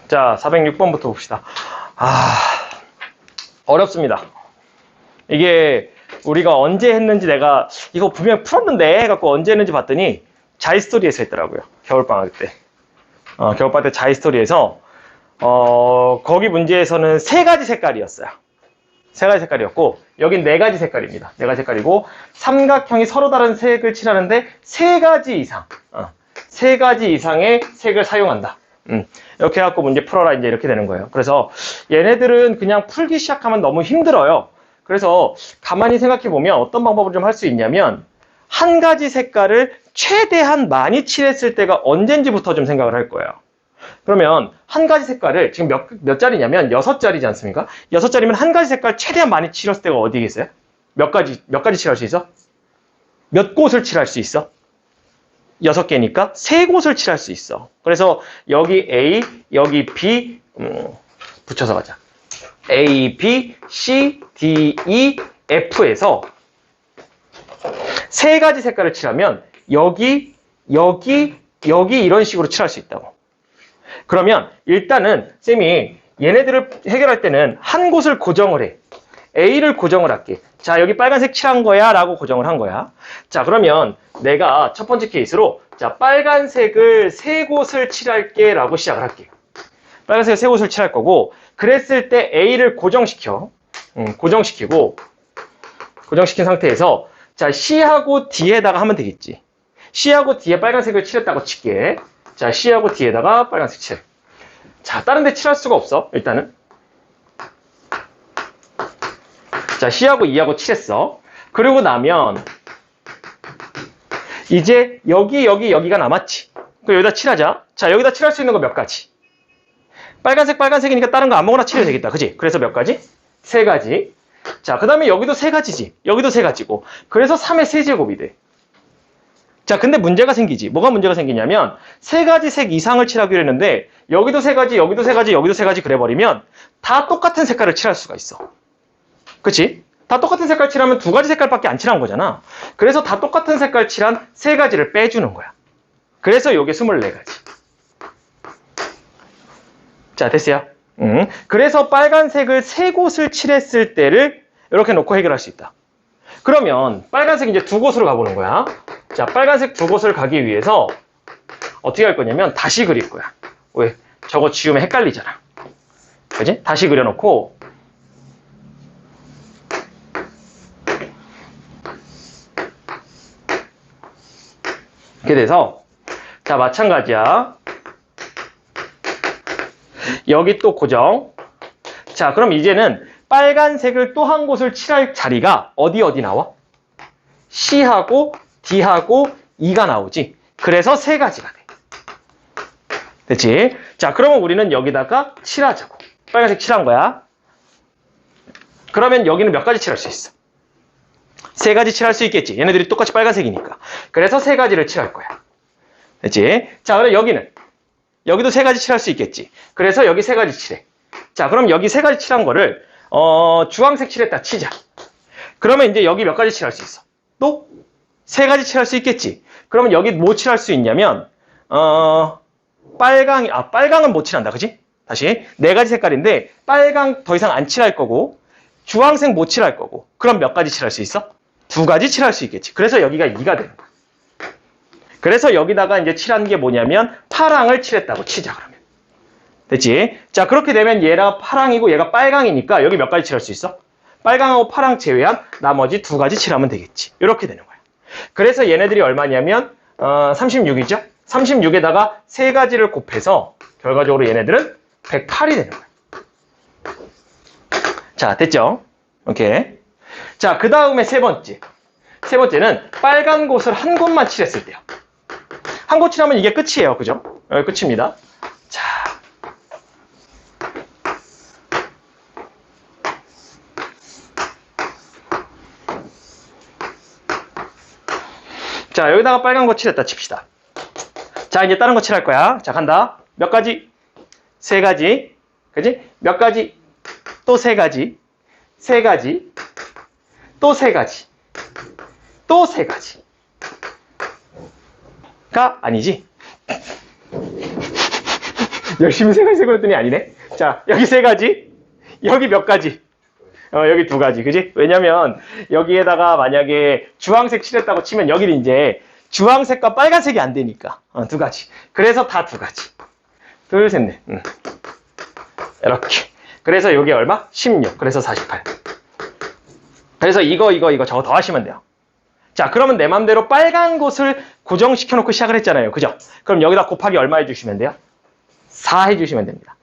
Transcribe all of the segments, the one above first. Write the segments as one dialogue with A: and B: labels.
A: 자, 406번부터 봅시다. 어렵습니다. 이게 우리가 언제 했는지 내가 이거 분명 풀었는데 해갖고 언제 했는지 봤더니 자이스토리에서 했더라고요. 겨울방학 때. 겨울방학 때 자이스토리에서 거기 문제에서는 세 가지 색깔이었어요. 세 가지 색깔이었고 여긴 네 가지 색깔입니다. 네 가지 색깔이고 삼각형이 서로 다른 색을 칠하는데 세 가지 이상 세 가지 이상의 색을 사용한다. 이렇게 해갖고 문제 풀어라 이제 이렇게 되는 거예요. 그래서 얘네들은 그냥 풀기 시작하면 너무 힘들어요. 그래서 가만히 생각해 보면 어떤 방법을 좀 할 수 있냐면 한 가지 색깔을 최대한 많이 칠했을 때가 언젠지부터 좀 생각을 할 거예요. 그러면 한 가지 색깔을 지금 몇 자리냐면 6자리지 않습니까? 6자리면 한 가지 색깔 최대한 많이 칠했을 때가 어디겠어요? 몇 가지 칠할 수 있어? 몇 곳을 칠할 수 있어? 6개니까 3곳을 칠할 수 있어. 그래서 여기 A, 여기 B 붙여서 가자. A, B, C, D, E, F에서 세 가지 색깔을 칠하면 여기 이런 식으로 칠할 수 있다고. 그러면 일단은 쌤이 얘네들을 해결할 때는 한 곳을 고정을 해. A를 고정을 할게. 자, 여기 빨간색 칠한 거야 라고 고정을 한 거야. 자, 그러면 내가 첫 번째 케이스로 자, 빨간색을 3곳을 칠할게 라고 시작을 할게. 빨간색을 3곳을 칠할 거고 그랬을 때 A를 고정시켜. 고정시키고 고정시킨 상태에서 자, C하고 D에다가 하면 되겠지. C하고 D에 빨간색을 칠했다고 칠게. 자, C하고 D에다가 빨간색 칠. 자, 다른 데 칠할 수가 없어. 일단은. 자, C하고 E하고 칠했어. 그러고 나면 이제 여기가 남았지. 그럼 여기다 칠하자. 자, 여기다 칠할 수 있는 거 몇 가지? 빨간색이니까 다른 거 아무거나 칠해도 되겠다. 그지? 그래서 몇 가지? 3가지. 자, 그 다음에 여기도 3가지지. 여기도 3가지고. 그래서 3의 세제곱이 돼. 자, 근데 문제가 생기지. 뭐가 문제가 생기냐면 3가지 색 이상을 칠하기로 했는데 여기도 3가지, 여기도 3가지, 여기도 3가지 그래버리면 다 똑같은 색깔을 칠할 수가 있어. 그치? 다 똑같은 색깔 칠하면 2가지 색깔밖에 안 칠한 거잖아. 그래서 다 똑같은 색깔 칠한 3가지를 빼주는 거야. 그래서 요게 24가지. 자, 됐어요? 그래서 빨간색을 3곳을 칠했을 때를 이렇게 놓고 해결할 수 있다. 그러면 빨간색 이제 2곳으로 가보는 거야. 자, 빨간색 2곳을 가기 위해서 어떻게 할 거냐면 다시 그릴 거야. 왜? 저거 지우면 헷갈리잖아. 그지? 다시 그려놓고 이렇게 돼서 자, 마찬가지야. 여기 또 고정. 자, 그럼 이제는 빨간색을 또 한 곳을 칠할 자리가 어디 나와? C하고 D하고 E가 나오지. 그래서 3가지가 돼. 됐지? 자, 그러면 우리는 여기다가 칠하자고. 빨간색 칠한 거야. 그러면 여기는 몇 가지 칠할 수 있어? 3가지 칠할 수 있겠지. 얘네들이 똑같이 빨간색이니까. 그래서 3가지를 칠할 거야. 됐지? 자, 그럼 여기도 3가지 칠할 수 있겠지. 그래서 여기 3가지 칠해. 자, 그럼 여기 3가지 칠한 거를 주황색 칠했다 치자. 그러면 이제 여기 몇 가지 칠할 수 있어? 또 3가지 칠할 수 있겠지. 그러면 여기 뭐 칠할 수 있냐면 빨강은 못 칠한다. 그지? 다시 4가지 색깔인데 빨강 더 이상 안 칠할 거고 주황색 못 칠할 거고. 그럼 몇 가지 칠할 수 있어? 2가지 칠할 수 있겠지. 그래서 여기가 2가 되는 거야. 그래서 여기다가 이제 칠한 게 뭐냐면 파랑을 칠했다고 치자. 그러면 됐지? 자, 그렇게 되면 얘가 파랑이고 얘가 빨강이니까 여기 몇 가지 칠할 수 있어? 빨강하고 파랑 제외한 나머지 2가지 칠하면 되겠지. 이렇게 되는 거야. 그래서 얘네들이 얼마냐면 36이죠? 36에다가 3가지를 곱해서 결과적으로 얘네들은 108이 되는 거야. 자, 됐죠? 오케이. 자, 그 다음에 세 번째는 빨간 곳을 한 곳만 칠했을 때요. 한 곳 칠하면 이게 끝이에요. 그죠? 끝입니다. 자, 여기다가 빨간 거 칠했다 칩시다. 자, 이제 다른 거 칠할 거야. 자, 간다. 몇 가지? 3가지. 그지? 몇 가지? 또 3가지. 3가지. 또 3가지. 또 3가지. 가 아니지. 열심히 세 가지 세고 했더니 아니네. 자, 여기 세 가지, 여기 몇 가지? 여기 두 가지, 그지? 왜냐면 여기에다가 만약에 주황색 칠했다고 치면 여기는 이제 주황색과 빨간색이 안 되니까 두 가지. 그래서 다 두 가지. 둘, 셋, 넷. 이렇게. 그래서 여기 얼마? 16. 그래서 48. 그래서 이거 저거 더 하시면 돼요. 자, 그러면 내 맘대로 빨간 곳을 고정시켜 놓고 시작을 했잖아요. 그죠? 그럼 여기다 곱하기 얼마 해주시면 돼요? 4 해주시면 됩니다.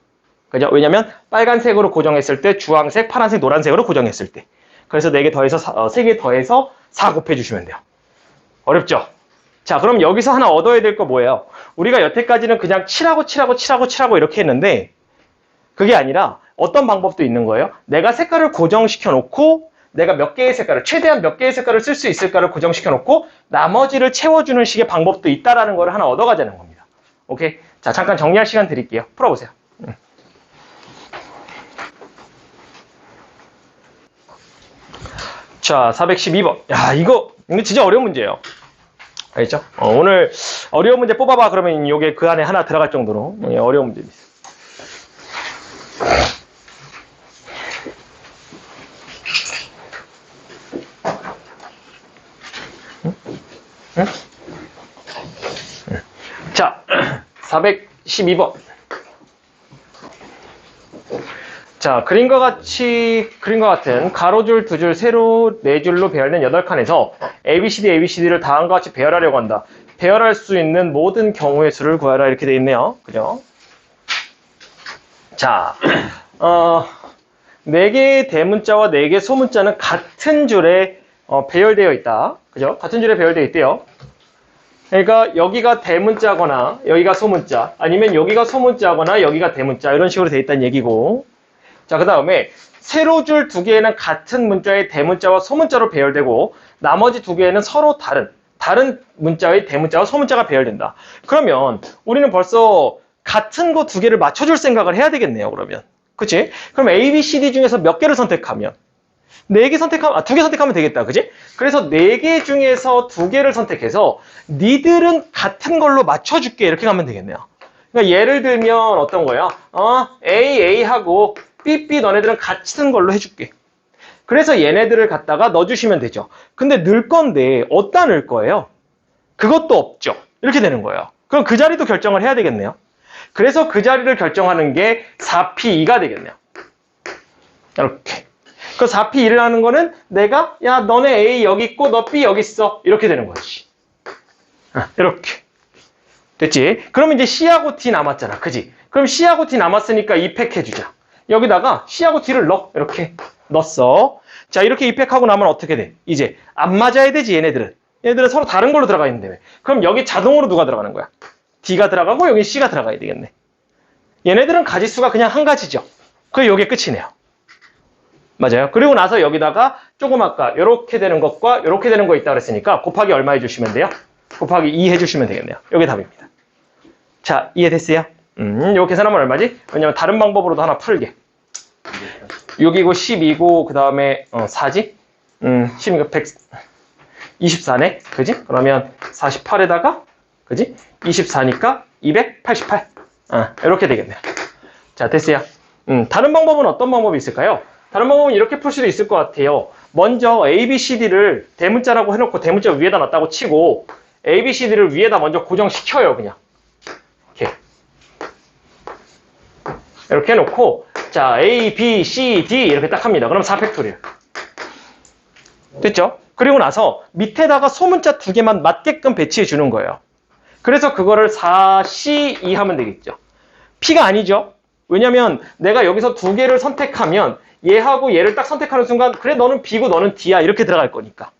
A: 그죠? 왜냐면 빨간색으로 고정했을 때 주황색, 파란색, 노란색으로 고정했을 때. 그래서 4개 더해서 3개 더해서 4 곱해주시면 돼요. 어렵죠? 자, 그럼 여기서 하나 얻어야 될 거 뭐예요? 우리가 여태까지는 그냥 칠하고 이렇게 했는데 그게 아니라 어떤 방법도 있는 거예요. 내가 색깔을 고정시켜 놓고 내가 몇 개의 색깔을, 최대한 몇 개의 색깔을 쓸 수 있을까를 고정시켜 놓고 나머지를 채워주는 식의 방법도 있다라는 걸 하나 얻어가자는 겁니다. 오케이? 자, 잠깐 정리할 시간 드릴게요. 풀어보세요. 자, 412번. 야, 이거 진짜 어려운 문제예요. 알겠죠? 오늘 어려운 문제 뽑아봐. 그러면 이게 그 안에 하나 들어갈 정도로 어려운 문제입니다. 자, 412번. 자, 그림과 같은 가로줄, 두줄, 세로, 네 줄로 배열된 8칸에서 ABCD를 다음과 같이 배열하려고 한다. 배열할 수 있는 모든 경우의 수를 구하라. 이렇게 돼 있네요. 그죠? 자, 4개의 대문자와 4개의 소문자는 같은 줄에 배열되어 있다. 그죠? 같은 줄에 배열되어 있대요. 그러니까 여기가 대문자거나 여기가 소문자, 아니면 여기가 소문자거나 여기가 대문자, 이런 식으로 되어 있다는 얘기고. 자, 그 다음에 세로줄 2개는 같은 문자의 대문자와 소문자로 배열되고 나머지 2개는 서로 다른 문자의 대문자와 소문자가 배열된다. 그러면 우리는 벌써 같은 거 2개를 맞춰줄 생각을 해야 되겠네요. 그러면 그치? 그럼 A, B, C, D 중에서 몇 개를 선택하면 2개 선택하면 되겠다. 그치? 그래서 4개 중에서 2개를 선택해서 니들은 같은 걸로 맞춰줄게. 이렇게 가면 되겠네요. 그러니까 예를 들면 어떤 거야? A하고 B 너네들은 같은 걸로 해줄게. 그래서 얘네들을 갖다가 넣어주시면 되죠. 근데 넣을 건데 어디다 넣을 거예요? 그것도 없죠. 이렇게 되는 거예요. 그럼 그 자리도 결정을 해야 되겠네요. 그래서 그 자리를 결정하는 게 4P2가 되겠네요. 이렇게. 그 4P2를 하는 거는 내가 야 너네 A 여기 있고 너 B 여기 있어. 이렇게 되는 거지. 이렇게. 됐지? 그럼 이제 C하고 D 남았잖아. 그지? 그럼 C하고 D 남았으니까 이팩해주자. 여기다가 C하고 D를 넣어. 이렇게 넣었어. 자, 이렇게 이팩하고 나면 어떻게 돼? 이제 안 맞아야 되지, 얘네들은. 얘네들은 서로 다른 걸로 들어가 있는데. 그럼 여기 자동으로 누가 들어가는 거야? D가 들어가고 여기 C가 들어가야 되겠네. 얘네들은 가지수가 그냥 한 가지죠. 그게 이게 끝이네요. 맞아요. 그리고 나서 여기다가 조금 아까 이렇게 되는 것과 이렇게 되는 거 있다 그랬으니까 곱하기 얼마 해주시면 돼요? 곱하기 2 해주시면 되겠네요. 이게 답입니다. 자, 이해됐어요? 요 계산하면 얼마지? 왜냐면 다른 방법으로도 하나 풀게. 6이고 10이고 그 다음에 4지? 10이고 24네? 그지? 그러면 48에다가 그지? 24니까 288. 이렇게 되겠네요. 자, 됐어요. 다른 방법은 어떤 방법이 있을까요? 다른 방법은 이렇게 풀 수도 있을 것 같아요. 먼저 A, B, C, D를 대문자라고 해놓고 대문자 위에다 놨다고 치고 A, B, C, D를 위에다 먼저 고정시켜요. 그냥 이렇게 해놓고 자 A, B, C, D 이렇게 딱 합니다. 그럼 4팩토리얼 됐죠? 그리고 나서 밑에다가 소문자 2개만 맞게끔 배치해 주는 거예요. 그래서 그거를 4C2 하면 되겠죠. P가 아니죠. 왜냐면 내가 여기서 2개를 선택하면 얘하고 얘를 딱 선택하는 순간 그래 너는 B고 너는 D야 이렇게 들어갈 거니까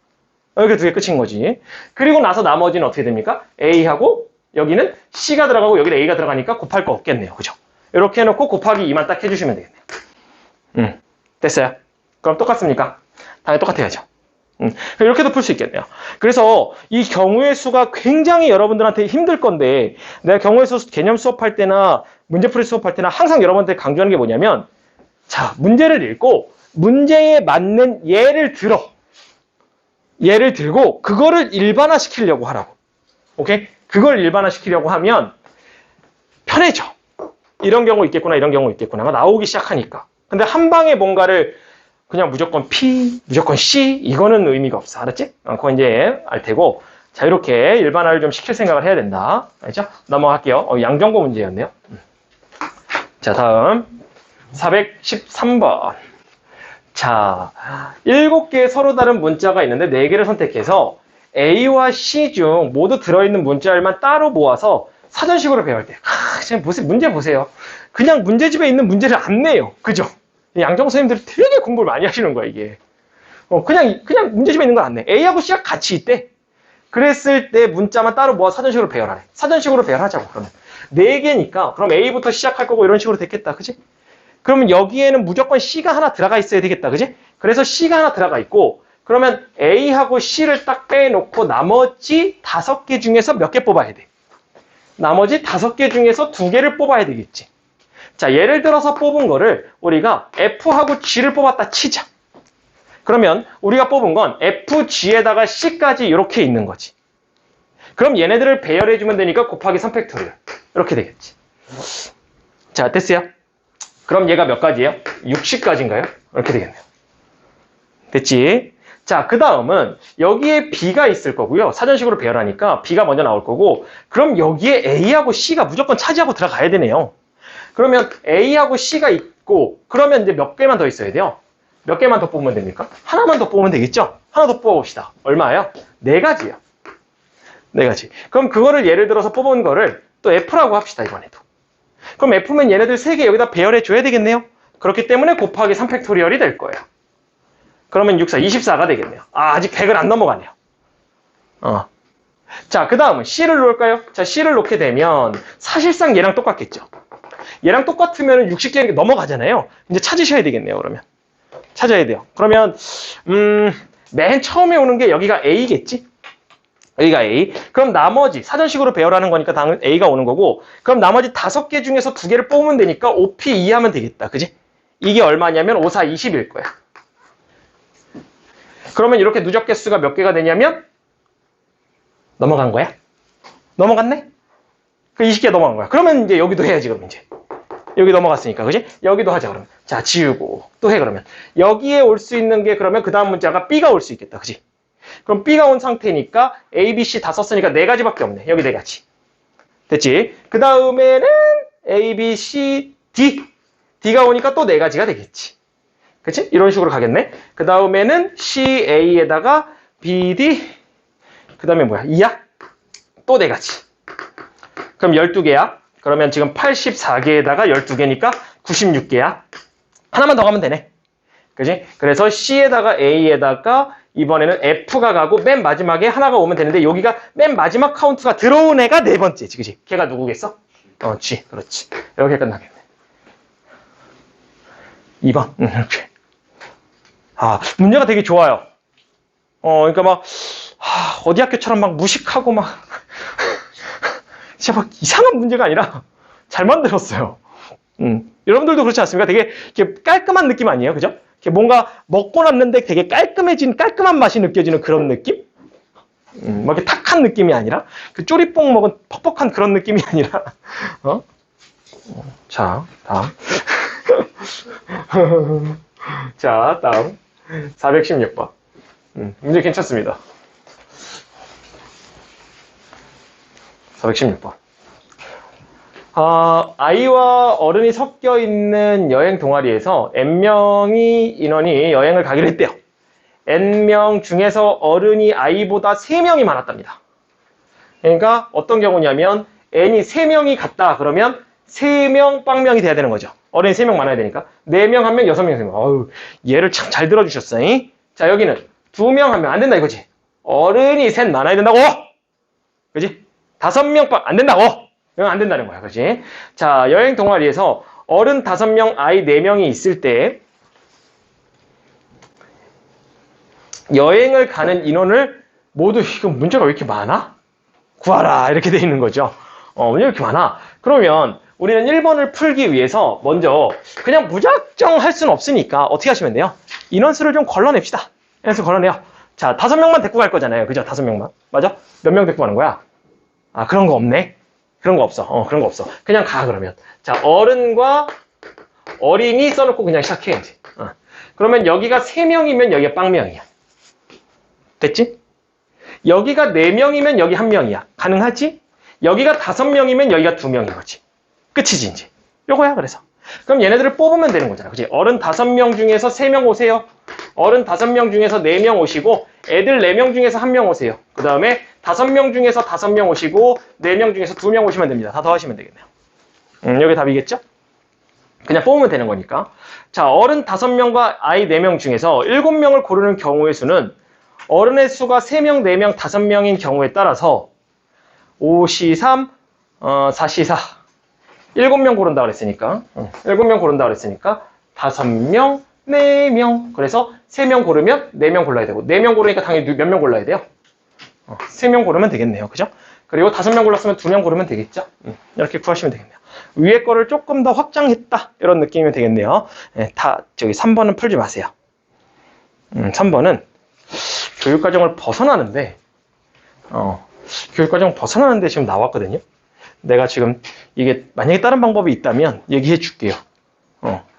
A: 이렇게 2개 끝인 거지. 그리고 나서 나머지는 어떻게 됩니까? A하고 여기는 C가 들어가고 여기는 A가 들어가니까 곱할 거 없겠네요. 그죠? 이렇게 해놓고 곱하기 2만 딱 해주시면 되겠네요. 됐어요. 그럼 똑같습니까? 당연히 똑같아야죠. 이렇게도 풀 수 있겠네요. 그래서 이 경우의 수가 굉장히 여러분들한테 힘들 건데 내가 경우의 수 개념 수업할 때나 문제풀이 수업할 때나 항상 여러분한테 강조하는 게 뭐냐면 자, 문제를 읽고 문제에 맞는 예를 들고 그거를 일반화 시키려고 하라고. 오케이? 그걸 일반화 시키려고 하면 편해져. 이런 경우 있겠구나, 이런 경우 있겠구나가 나오기 시작하니까. 근데 한 방에 뭔가를 그냥 무조건 P, 무조건 C, 이거는 의미가 없어. 알았지? 그거 이제 알 테고. 자, 이렇게 일반화를 좀 시킬 생각을 해야 된다. 알죠? 넘어갈게요. 양정고 문제였네요. 자, 다음. 413번. 자, 7개의 서로 다른 문자가 있는데 4개를 선택해서 A와 C 중 모두 들어있는 문자열만 따로 모아서 사전식으로 배울 때. 지금 보세요. 문제 보세요. 그냥 문제집에 있는 문제를 안 내요. 그죠? 양정고 선생님들이 되게 공부를 많이 하시는 거야, 이게. 그냥 문제집에 있는 걸 안 내. A하고 C가 같이 있대. 그랬을 때 문자만 따로 모아 사전식으로 배열하래. 사전식으로 배열하자고, 그러면. 4개니까, 그럼 A부터 시작할 거고 이런 식으로 됐겠다. 그지? 그러면 여기에는 무조건 C가 하나 들어가 있어야 되겠다. 그지? 그래서 C가 하나 들어가 있고, 그러면 A하고 C를 딱 빼놓고 나머지 5개 중에서 몇 개 뽑아야 돼? 나머지 5개 중에서 2개를 뽑아야 되겠지. 자, 예를 들어서 뽑은 거를 우리가 F하고 G를 뽑았다 치자. 그러면 우리가 뽑은 건 F, G에다가 C까지 이렇게 있는 거지. 그럼 얘네들을 배열해주면 되니까 곱하기 3팩토리얼. 이렇게 되겠지. 자, 됐어요? 그럼 얘가 몇 가지예요? 60까지인가요? 이렇게 되겠네요. 됐지? 자, 그 다음은 여기에 B가 있을 거고요. 사전식으로 배열하니까 B가 먼저 나올 거고, 그럼 여기에 A하고 C가 무조건 차지하고 들어가야 되네요. 그러면 A하고 C가 있고, 그러면 이제 몇 개만 더 있어야 돼요? 몇 개만 더 뽑으면 됩니까? 하나만 더 뽑으면 되겠죠? 하나 더 뽑아봅시다. 얼마예요? 4가지요. 4가지. 그럼 그거를 예를 들어서 뽑은 거를 또 F라고 합시다, 이번에도. 그럼 F면 얘네들 3개 여기다 배열해 줘야 되겠네요? 그렇기 때문에 곱하기 3팩토리얼이 될 거예요. 그러면 6, 4, 24가 되겠네요. 아직 100을 안 넘어가네요. 자, 그 다음은 C를 놓을까요? 자, C를 놓게 되면 사실상 얘랑 똑같겠죠? 얘랑 똑같으면 60개 넘어가잖아요. 이제 찾으셔야 되겠네요, 그러면. 찾아야 돼요. 그러면 맨 처음에 오는 게 여기가 A겠지? 여기가 A. 그럼 나머지 사전식으로 배열하는 거니까 당연 A가 오는 거고, 그럼 나머지 5개 중에서 2개를 뽑으면 되니까 5P2 하면 되겠다. 그지? 이게 얼마냐면 5, 4, 20일 거야. 그러면 이렇게 누적 개수가 몇 개가 되냐면 넘어간 거야? 넘어갔네? 그 20개 넘어간 거야. 그러면 이제 여기도 해야지, 그럼 이제. 여기 넘어갔으니까, 그지? 여기도 하자, 그러면. 자, 지우고. 또 해, 그러면. 여기에 올 수 있는 게 그러면 그 다음 문자가 B가 올 수 있겠다, 그지? 그럼 B가 온 상태니까 A, B, C 다 썼으니까 4가지밖에 없네. 여기 4가지. 됐지? 그 다음에는 A, B, C, D. D가 오니까 또 4가지가 되겠지. 그치? 이런 식으로 가겠네. 그 다음에는 C, A에다가 B, D. 그 다음에 뭐야? 2야? 또 4가지. 그럼 12개야. 그러면 지금 84개에다가 12개니까 96개야. 하나만 더 가면 되네. 그지? 그래서 C에다가 A에다가 이번에는 F가 가고 맨 마지막에 하나가 오면 되는데 여기가 맨 마지막 카운트가 들어온 애가 4번째지. 그지? 걔가 누구겠어? G. 그렇지. 이렇게 끝나겠네. 2번. 이렇게. 문제가 되게 좋아요. 그러니까 막, 어디 학교처럼 막 무식하고 막, 진짜 막 이상한 문제가 아니라 잘 만들었어요. 여러분들도 그렇지 않습니까? 되게 이렇게 깔끔한 느낌 아니에요? 그죠? 이렇게 뭔가 먹고 났는데 되게 깔끔한 맛이 느껴지는 그런 느낌? 막 이렇게 탁한 느낌이 아니라, 그 쪼리뽕 먹은 퍽퍽한 그런 느낌이 아니라, 자, 다음. 자, 다음. 416번. 문제 괜찮습니다. 416번. 아이와 어른이 섞여 있는 여행 동아리에서 N명의 인원이 여행을 가기로 했대요. N명 중에서 어른이 아이보다 3명이 많았답니다. 그러니까 어떤 경우냐면 N이 3명이 갔다 그러면 3명 빵명이 돼야 되는 거죠. 어른이 3명 많아야 되니까. 4명, 1명, 6명, 3명. 어우, 얘를 참 잘 들어주셨어. 자, 여기는 2명, 1명. 안 된다 이거지. 어른이 셋 많아야 된다고. 그지? 5명 빵 안 된다고. 이건 안 된다는 거야. 그지? 자, 여행 동아리에서 어른 5명, 아이 4명이 있을 때 여행을 가는 인원을 모두 이거 문제가 왜 이렇게 많아? 구하라. 이렇게 돼 있는 거죠. 문제가 이렇게 많아. 그러면 우리는 1번을 풀기 위해서 먼저 그냥 무작정 할 수는 없으니까 어떻게 하시면 돼요? 인원수를 좀 걸러냅시다. 인원수 걸러내요. 자, 5명만 데리고 갈 거잖아요. 그죠? 5명만. 맞아? 몇 명 데리고 가는 거야? 그런 거 없네. 그런 거 없어. 그런 거 없어. 그냥 가, 그러면. 자, 어른과 어린이 써놓고 그냥 시작해야지. 그러면 여기가 3명이면 여기가 빵명이야. 됐지? 여기가 4명이면 여기 1명이야. 가능하지? 여기가 5명이면 여기가 2명인 거지. 끝이지, 이제. 요거야, 그래서. 그럼 얘네들을 뽑으면 되는 거잖아. 그치? 어른 5명 중에서 3명 오세요. 어른 5명 중에서 4명 오시고, 애들 4명 중에서 1명 오세요. 그 다음에 5명 중에서 5명 오시고, 4명 중에서 2명 오시면 됩니다. 다 더하시면 되겠네요. 여기 답이겠죠? 그냥 뽑으면 되는 거니까. 자, 어른 5명과 아이 4명 중에서 7명을 고르는 경우의 수는 어른의 수가 3명, 4명, 5명인 경우에 따라서 5C3, 4C4 7명 고른다 그랬으니까 7명 고른다 그랬으니까 5명, 4명 그래서 3명 고르면 4명 골라야 되고 4명 고르니까 당연히 몇 명 골라야 돼요? 3명 고르면 되겠네요. 그죠? 그리고 5명 골랐으면 2명 고르면 되겠죠? 이렇게 구하시면 되겠네요. 위에 거를 조금 더 확장했다 이런 느낌이면 되겠네요. 저기 3번은 풀지 마세요. 3번은 교육과정을 벗어나는데 교육과정 벗어나는데 지금 나왔거든요. 내가 지금 이게 만약에 다른 방법이 있다면 얘기해 줄게요.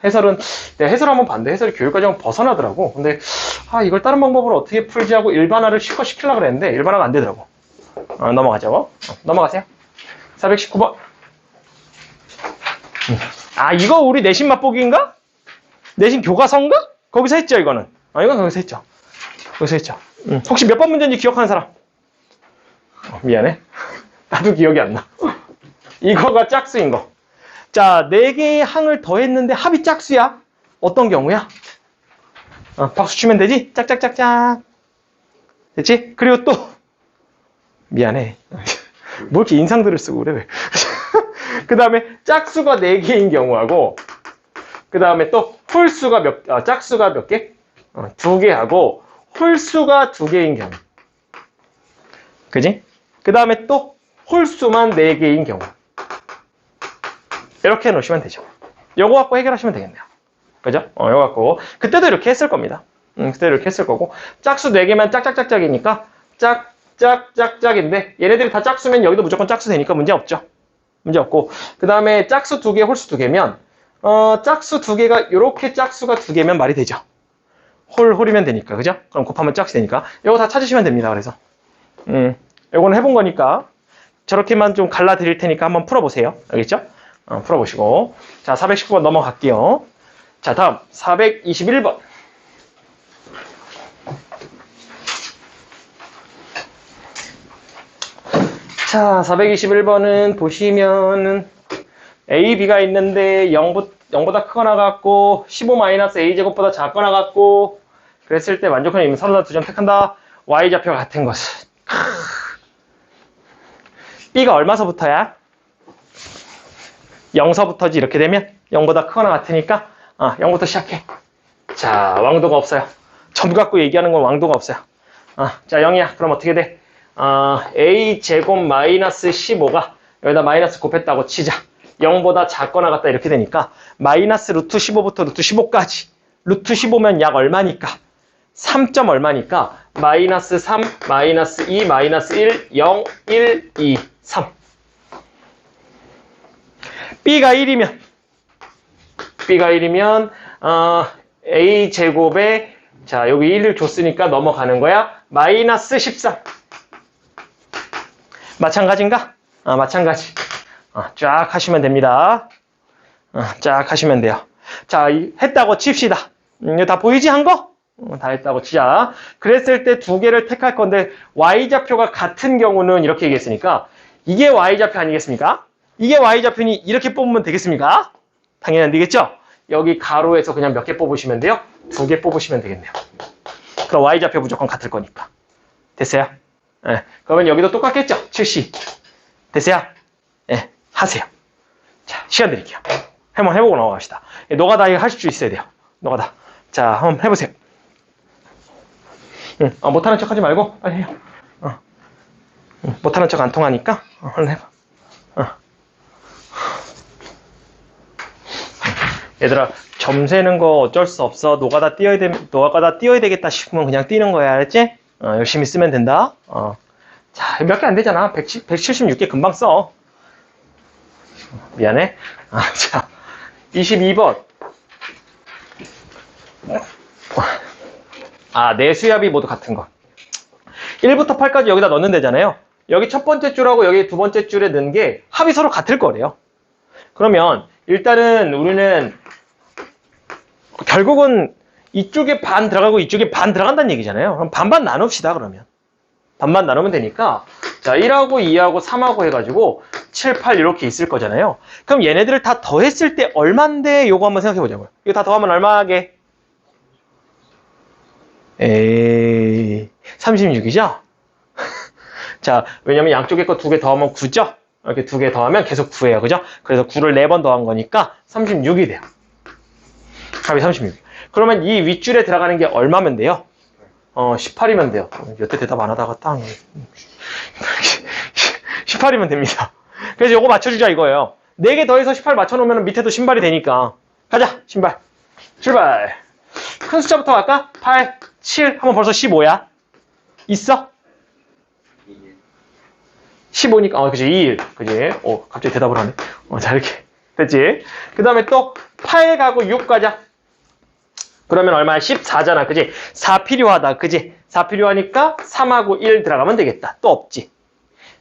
A: 해설은 내가 해설 한번 봤는데 해설이 교육과정 벗어나더라고. 근데 이걸 다른 방법으로 어떻게 풀지 하고 일반화를 실컷 시키려고 그랬는데 일반화가 안 되더라고. 넘어가자고. 넘어가세요. 419번. 이거 우리 내신 맛보기인가? 내신 교과서인가? 거기서 했죠, 이거는. 이건 거기서 했죠. 거기서 했죠. 혹시 몇 번 문제인지 기억하는 사람? 미안해. 나도 기억이 안 나. 이거가 짝수인 거. 자, 4개의 항을 더했는데 합이 짝수야. 어떤 경우야? 박수 치면 되지? 짝짝짝짝. 됐지? 그리고 또 미안해. 뭐 이렇게 인상들을 쓰고 그래, 왜? 그 다음에 짝수가 4개인 경우하고 그 다음에 또 홀수가 짝수가 몇 개? 2개하고 홀수가 2개인 경우. 그지? 그 다음에 또 홀수만 4개인 경우. 이렇게 해놓으시면 되죠. 요거 갖고 해결하시면 되겠네요. 그죠? 요거 갖고. 그때도 이렇게 했을 겁니다. 그때도 이렇게 했을 거고. 짝수 4개만 짝짝짝짝이니까 짝짝짝짝인데 얘네들이 다 짝수면 여기도 무조건 짝수 되니까 문제 없죠. 문제 없고. 그 다음에 짝수 2개, 홀수 2개면 짝수 2개가 요렇게 짝수가 2개면 말이 되죠. 홀이면 되니까. 그죠? 그럼 곱하면 짝수 되니까. 요거 다 찾으시면 됩니다. 그래서. 요거는 해본 거니까 저렇게만 좀 갈라 드릴 테니까 한번 풀어보세요. 알겠죠? 풀어보시고. 자, 419번 넘어갈게요. 자, 다음 421번. 자, 421번은 보시면은 A, B가 있는데 0보다 크거나 같고 15-A제곱보다 작거나 같고 그랬을 때 만족하는 서로 다 2점 택한다. Y좌표가 같은 것을. B가 얼마서부터야? 0서부터지. 이렇게 되면 0보다 크거나 같으니까 0부터 시작해. 자, 왕도가 없어요. 전부 갖고 얘기하는 건 왕도가 없어요. 자, 0이야. 그럼 어떻게 돼? A제곱 마이너스 15가 여기다 마이너스 곱했다고 치자. 0보다 작거나 같다 이렇게 되니까 마이너스 루트 15부터 루트 15까지 루트 15면 약 얼마니까? 3점 얼마니까? 마이너스 3, 마이너스 2, 마이너스 1, 0, 1, 2, 3. B가 1이면 A제곱에 자 여기 1을 줬으니까 넘어가는 거야. 마이너스 13. 마찬가지인가? 마찬가지. 쫙 하시면 됩니다. 쫙 하시면 돼요. 자, 했다고 칩시다. 이거 다 보이지, 한 거? 다 했다고 치자. 그랬을 때 2개를 택할 건데 Y좌표가 같은 경우는 이렇게 얘기했으니까 이게 Y좌표 아니겠습니까? 이게 Y좌표니 이렇게 뽑으면 되겠습니까? 당연히 안 되겠죠? 여기 가로에서 그냥 몇 개 뽑으시면 돼요? 2개 뽑으시면 되겠네요. 그럼 Y좌표 무조건 같을 거니까. 됐어요? 네. 그러면 여기도 똑같겠죠? 70. 됐어요? 네. 하세요. 자, 시간 드릴게요. 한번 해보고 넘어갑시다. 노가다 이거 하실 수 있어야 돼요. 노가다. 자, 한번 해보세요. 못하는 척 하지 말고 빨리 해요. 못하는 척 안 통하니까 얼른 해봐. 얘들아, 점 세는 거 어쩔 수 없어. 노가다 띄어야 되겠다 싶으면 그냥 뛰는 거야. 알았지? 열심히 쓰면 된다. 자, 몇 개 안 되잖아. 176개 금방 써. 미안해. 자, 22번. 내수압이 모두 같은 거. 1부터 8까지 여기다 넣는 데잖아요. 여기 첫 번째 줄하고 여기 두 번째 줄에 넣은 게 합이 서로 같을 거래요. 그러면 일단은 우리는 결국은 이쪽에 반 들어가고 이쪽에 반 들어간다는 얘기잖아요. 그럼 반반 나눕시다, 그러면. 반반 나누면 되니까, 자, 1하고 2하고 3하고 해가지고 7, 8 이렇게 있을 거잖아요. 그럼 얘네들을 다 더했을 때 얼만데 요거 한번 생각해 보자고요. 이거 다 더하면 얼마게? 36이죠? 자, 왜냐면 양쪽에 거 2개 더하면 9죠? 이렇게 2개 더하면 계속 9예요. 그죠? 그래서 9를 4번 더한 거니까 36이 돼요. 합이 36. 그러면 이 윗줄에 들어가는 게 얼마면 돼요? 18이면 돼요. 여태 대답 안 하다가 땅. 18이면 됩니다. 그래서 요거 맞춰주자 이거예요. 4개 더해서 18 맞춰놓으면 밑에도 신발이 되니까. 가자, 신발. 출발. 큰 숫자부터 갈까? 8, 7 하면 벌써 15야. 있어? 15니까, 그치, 2일. 그치? 갑자기 대답을 하네. 자, 이렇게. 됐지? 그 다음에 또 8 가고 6 가자. 그러면 얼마야? 14잖아. 그치? 4 필요하다. 그치? 4 필요하니까 3하고 1 들어가면 되겠다. 또 없지.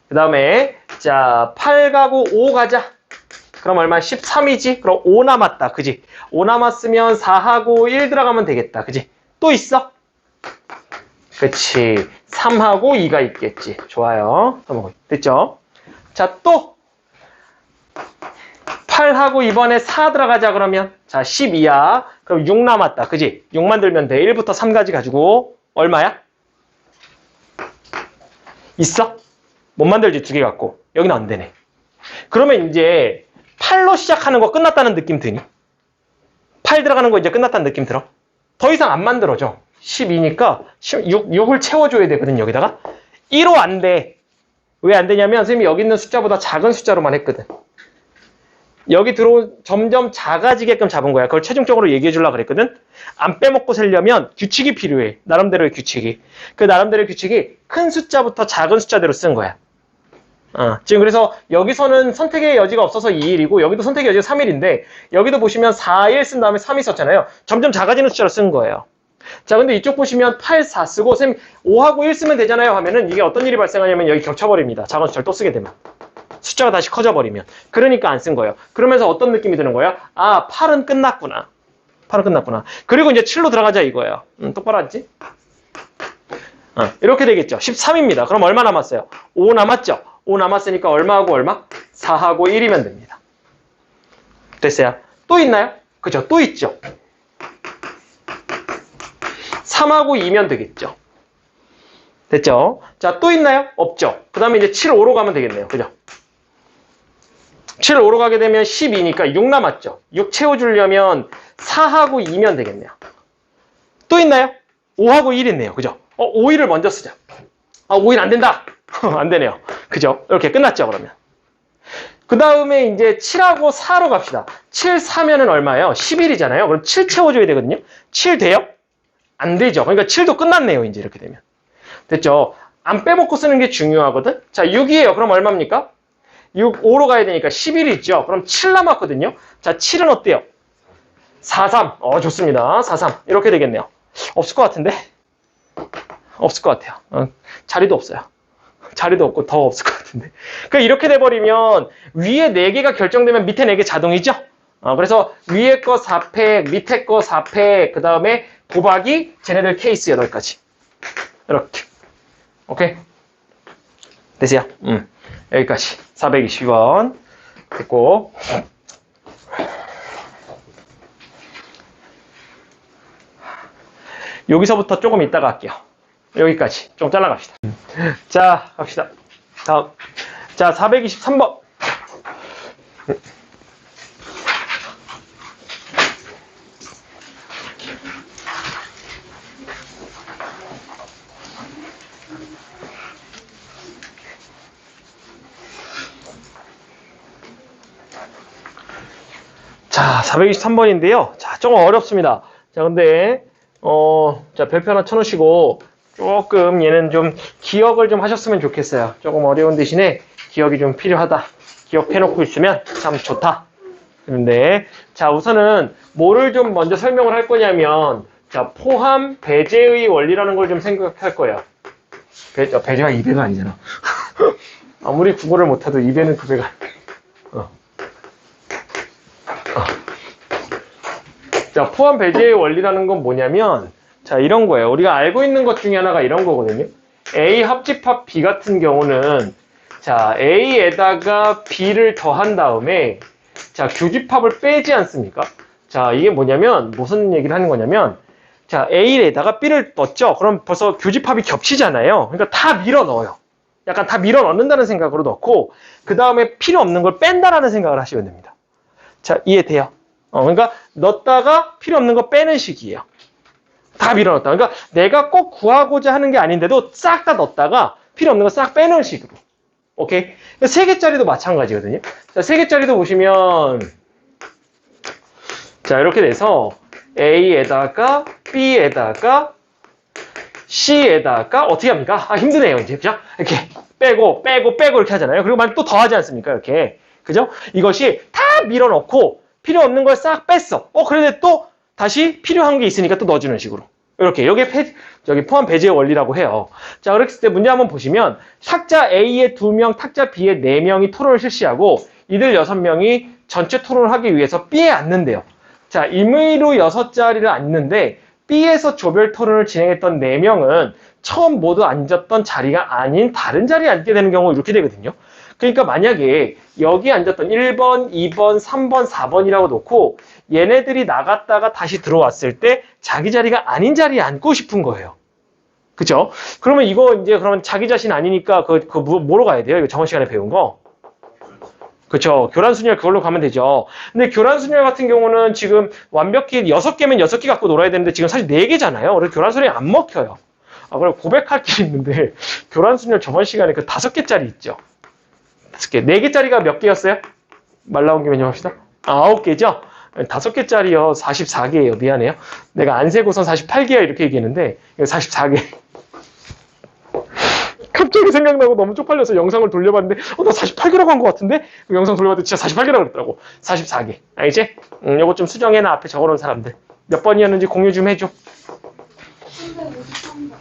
A: 그 다음에, 자, 8 가고 5 가자. 그럼 얼마야? 13이지? 그럼 5 남았다. 그치? 5 남았으면 4하고 1 들어가면 되겠다. 그치? 또 있어? 그치. 3하고 2가 있겠지. 좋아요. 됐죠? 자, 또 8하고 이번에 4 들어가자 그러면. 자, 12야. 그럼 6 남았다. 그지? 6 만들면 돼. 1부터 3까지 가지고 얼마야? 있어? 못 만들지, 2개 갖고. 여기는 안 되네. 그러면 이제 8로 시작하는 거 끝났다는 느낌 드니? 8 들어가는 거 이제 끝났다는 느낌 들어? 더 이상 안 만들어져. 12니까 6을 채워줘야 되거든, 여기다가. 1호 안 돼. 왜 안 되냐면 선생님이 여기 있는 숫자보다 작은 숫자로만 했거든. 여기 들어온 점점 작아지게끔 잡은 거야. 그걸 최종적으로 얘기해 주려고 그랬거든. 안 빼먹고 세려면 규칙이 필요해. 나름대로의 규칙이. 그 나름대로의 규칙이 큰 숫자부터 작은 숫자대로 쓴 거야. 지금 그래서 여기서는 선택의 여지가 없어서 2일이고 여기도 선택의 여지가 3일인데 여기도 보시면 4, 1 쓴 다음에 3이 썼잖아요. 점점 작아지는 숫자로 쓴 거예요. 자, 근데 이쪽 보시면 8, 4 쓰고 선생님 5하고 1 쓰면 되잖아요 하면은 이게 어떤 일이 발생하냐면 여기 겹쳐버립니다. 작은 숫자를 또 쓰게 되면. 숫자가 다시 커져버리면. 그러니까 안 쓴 거예요. 그러면서 어떤 느낌이 드는 거예요? 8은 끝났구나. 8은 끝났구나. 그리고 이제 7로 들어가자 이거예요. 똑바로 앉지? 이렇게 되겠죠. 13입니다. 그럼 얼마 남았어요? 5 남았죠? 5 남았으니까 얼마하고 얼마? 4하고 1이면 됩니다. 됐어요? 또 있나요? 그죠? 또 있죠. 3하고 2면 되겠죠. 됐죠? 자, 또 있나요? 없죠. 그 다음에 이제 7, 5로 가면 되겠네요. 그죠? 7, 5로 가게 되면 12니까 6 남았죠. 6 채워주려면 4하고 2면 되겠네요. 또 있나요? 5하고 1 있네요. 그죠? 5, 1을 먼저 쓰자. 5, 1 안 된다. 안 되네요. 그죠? 이렇게 끝났죠, 그러면. 그 다음에 이제 7하고 4로 갑시다. 7, 4면은 얼마예요? 11이잖아요. 그럼 7 채워줘야 되거든요. 7 돼요? 안 되죠. 그러니까 7도 끝났네요, 이제 이렇게 되면. 됐죠? 안 빼먹고 쓰는 게 중요하거든? 자, 6이에요. 그럼 얼마입니까? 6, 5로 가야 되니까 11이 있죠? 그럼 7 남았거든요? 자, 7은 어때요? 4, 3. 좋습니다. 4, 3. 이렇게 되겠네요. 없을 것 같은데? 없을 것 같아요. 자리도 없어요. 자리도 없고 더 없을 것 같은데. 그러니까 이렇게 돼버리면 위에 4개가 결정되면 밑에 4개 자동이죠? 그래서 위에 거 4팩, 밑에 거 4팩, 그 다음에 곱하기 쟤네들 케이스 8가지. 이렇게. 오케이? 됐어요? 여기까지. 422번. 됐고. 여기서부터 조금 이따가 할게요. 여기까지. 좀 잘라갑시다. 자, 갑시다. 다음. 자, 423번. 자, 423번인데요. 자, 조금 어렵습니다. 자, 근데, 자, 별표 하나 쳐놓으시고, 조금 얘는 좀 기억을 좀 하셨으면 좋겠어요. 조금 어려운 대신에 기억이 좀 필요하다. 기억해놓고 있으면 참 좋다. 그런데 자 우선은 뭐를 좀 먼저 설명을 할 거냐면 자 포함 배제의 원리라는 걸 좀 생각할 거예요. 배제가 2배가 아니잖아. 아무리 국어를 못해도 2배는 9배가 자 포함 배제의 원리라는 건 뭐냐면 자 이런 거예요. 우리가 알고 있는 것 중에 하나가 이런 거거든요. A 합집합 B 같은 경우는 자 A에다가 B를 더한 다음에 자 교집합을 빼지 않습니까? 자 이게 뭐냐면 무슨 얘기를 하는 거냐면 자 A에다가 B를 넣었죠. 그럼 벌써 교집합이 겹치잖아요. 그러니까 다 밀어 넣어요. 약간 다 밀어 넣는다는 생각으로 넣고 그 다음에 필요 없는 걸 뺀다라는 생각을 하시면 됩니다. 자 이해돼요? 그러니까 넣었다가 필요 없는 거 빼는 식이에요. 다 밀어 넣었다. 그러니까 내가 꼭 구하고자 하는 게 아닌데도 싹 다 넣었다가 필요 없는 거 싹 빼는 식으로. 오케이? 3개짜리도 마찬가지거든요. 자, 3개짜리도 보시면 자 이렇게 돼서 A에다가 B에다가 C에다가 어떻게 합니까? 힘드네요 이제 그죠? 이렇게 빼고 이렇게 하잖아요. 그리고 또 더하지 않습니까? 이렇게 그죠? 이것이 다 밀어넣고 필요 없는 걸 싹 뺐어. 그런데 또 다시 필요한 게 있으니까 또 넣어주는 식으로. 이렇게 여기 포함 배제의 원리라고 해요. 자, 그랬을 때 문제 한번 보시면 탁자 A의 2명, 탁자 B의 4명이 토론을 실시하고 이들 6명이 전체 토론을 하기 위해서 B에 앉는데요. 자, 임의로 6자리를 앉는데 B에서 조별 토론을 진행했던 4명은 처음 모두 앉았던 자리가 아닌 다른 자리에 앉게 되는 경우 이렇게 되거든요. 그러니까 만약에 여기 앉았던 1번, 2번, 3번, 4번이라고 놓고 얘네들이 나갔다가 다시 들어왔을 때 자기 자리가 아닌 자리에 앉고 싶은 거예요. 그죠? 그러면 이거 이제 그러면 자기 자신 아니니까 뭐로 가야 돼요? 이거 저번 시간에 배운 거. 그쵸. 교란순열 그걸로 가면 되죠. 근데 교란순열 같은 경우는 지금 완벽히 6개면 6개 갖고 놀아야 되는데 지금 사실 4개잖아요. 그래서 교란순열이 안 먹혀요. 그럼 고백할 게 있는데 교란순열 저번 시간에 그 5개짜리 있죠. 5개. 4개짜리가 몇 개였어요? 말 나온 김에 좀 합시다. 9개죠? 5개짜리요. 44개예요. 미안해요. 내가 안 세고선 48개야 이렇게 얘기했는데 44개. 갑자기 생각나고 너무 쪽팔려서 영상을 돌려봤는데 나 48개라고 한 것 같은데? 그 영상 돌려봤는데 진짜 48개라고 그랬더라고. 44개. 알겠지? 요거 좀 수정해놔. 앞에 적어놓은 사람들. 몇 번이었는지 공유 좀 해줘.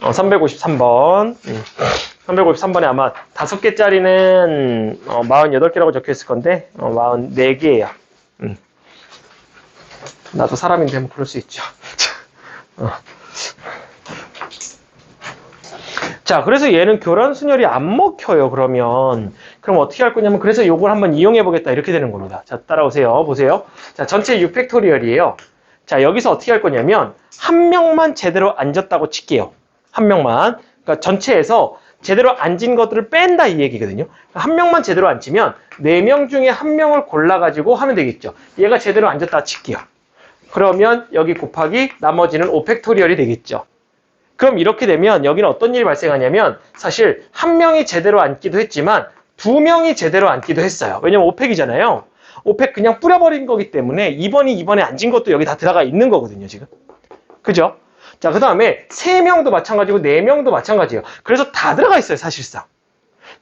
A: 353번. 353번에 아마 5개짜리는 48개라고 적혀있을 건데 44개예요. 나도 사람인데 뭐 그럴 수 있죠. 자, 그래서 얘는 교란순열이 안 먹혀요. 그럼 어떻게 할 거냐면 그래서 요걸 한번 이용해 보겠다 이렇게 되는 겁니다. 자, 따라오세요. 보세요. 자, 전체 6팩토리얼이에요. 자, 여기서 어떻게 할 거냐면 한 명만 제대로 앉았다고 칠게요. 한 명만. 그러니까 전체에서 제대로 앉은 것들을 뺀다 이 얘기거든요. 한 명만 제대로 앉으면 4명 중에 한 명을 골라가지고 하면 되겠죠. 얘가 제대로 앉았다 칠게요. 그러면 여기 곱하기 나머지는 5팩토리얼이 되겠죠. 그럼 이렇게 되면 여기는 어떤 일이 발생하냐면 사실 한 명이 제대로 앉기도 했지만 2명이 제대로 앉기도 했어요. 왜냐면 5팩이잖아요. 5팩 그냥 뿌려버린 거기 때문에 2번이 2번에 앉은 것도 여기 다 들어가 있는 거거든요. 지금. 그죠? 자, 그 다음에 3명도 마찬가지고 4명도 마찬가지예요. 그래서 다 들어가 있어요. 사실상.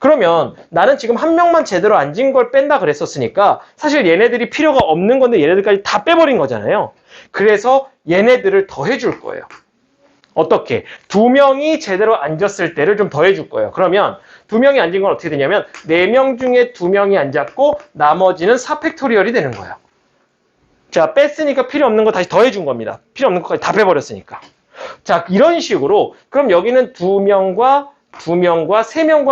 A: 그러면 나는 지금 한 명만 제대로 앉은 걸 뺀다 그랬었으니까 사실 얘네들이 필요가 없는 건데 얘네들까지 다 빼버린 거잖아요. 그래서 얘네들을 더해줄 거예요. 어떻게? 2명이 제대로 앉았을 때를 좀 더해줄 거예요. 그러면 2명이 앉은 건 어떻게 되냐면 4명 중에 2명이 앉았고 나머지는 4팩토리얼이 되는 거예요. 자, 뺐으니까 필요 없는 거 다시 더해준 겁니다. 필요 없는 것까지 다 빼버렸으니까. 자, 이런 식으로 그럼 여기는 2명과 3명과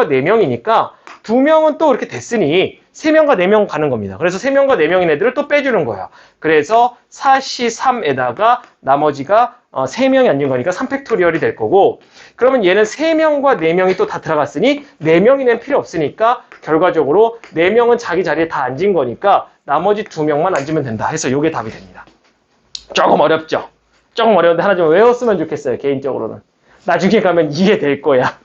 A: 4명이니까 2명은 또 이렇게 됐으니 3명과 4명 가는 겁니다. 그래서 3명과 4명인 애들을 또 빼주는 거예요. 그래서 4C3에다가 나머지가 3명이 앉은 거니까 3팩토리얼이 될 거고 그러면 얘는 3명과 4명이 또 다 들어갔으니 4명인 애는 필요 없으니까 결과적으로 4명은 자기 자리에 다 앉은 거니까 나머지 2명만 앉으면 된다 해서 이게 답이 됩니다. 조금 어렵죠? 조금 어려운데 하나 좀 외웠으면 좋겠어요. 개인적으로는. 나중에 가면 이해될 거야.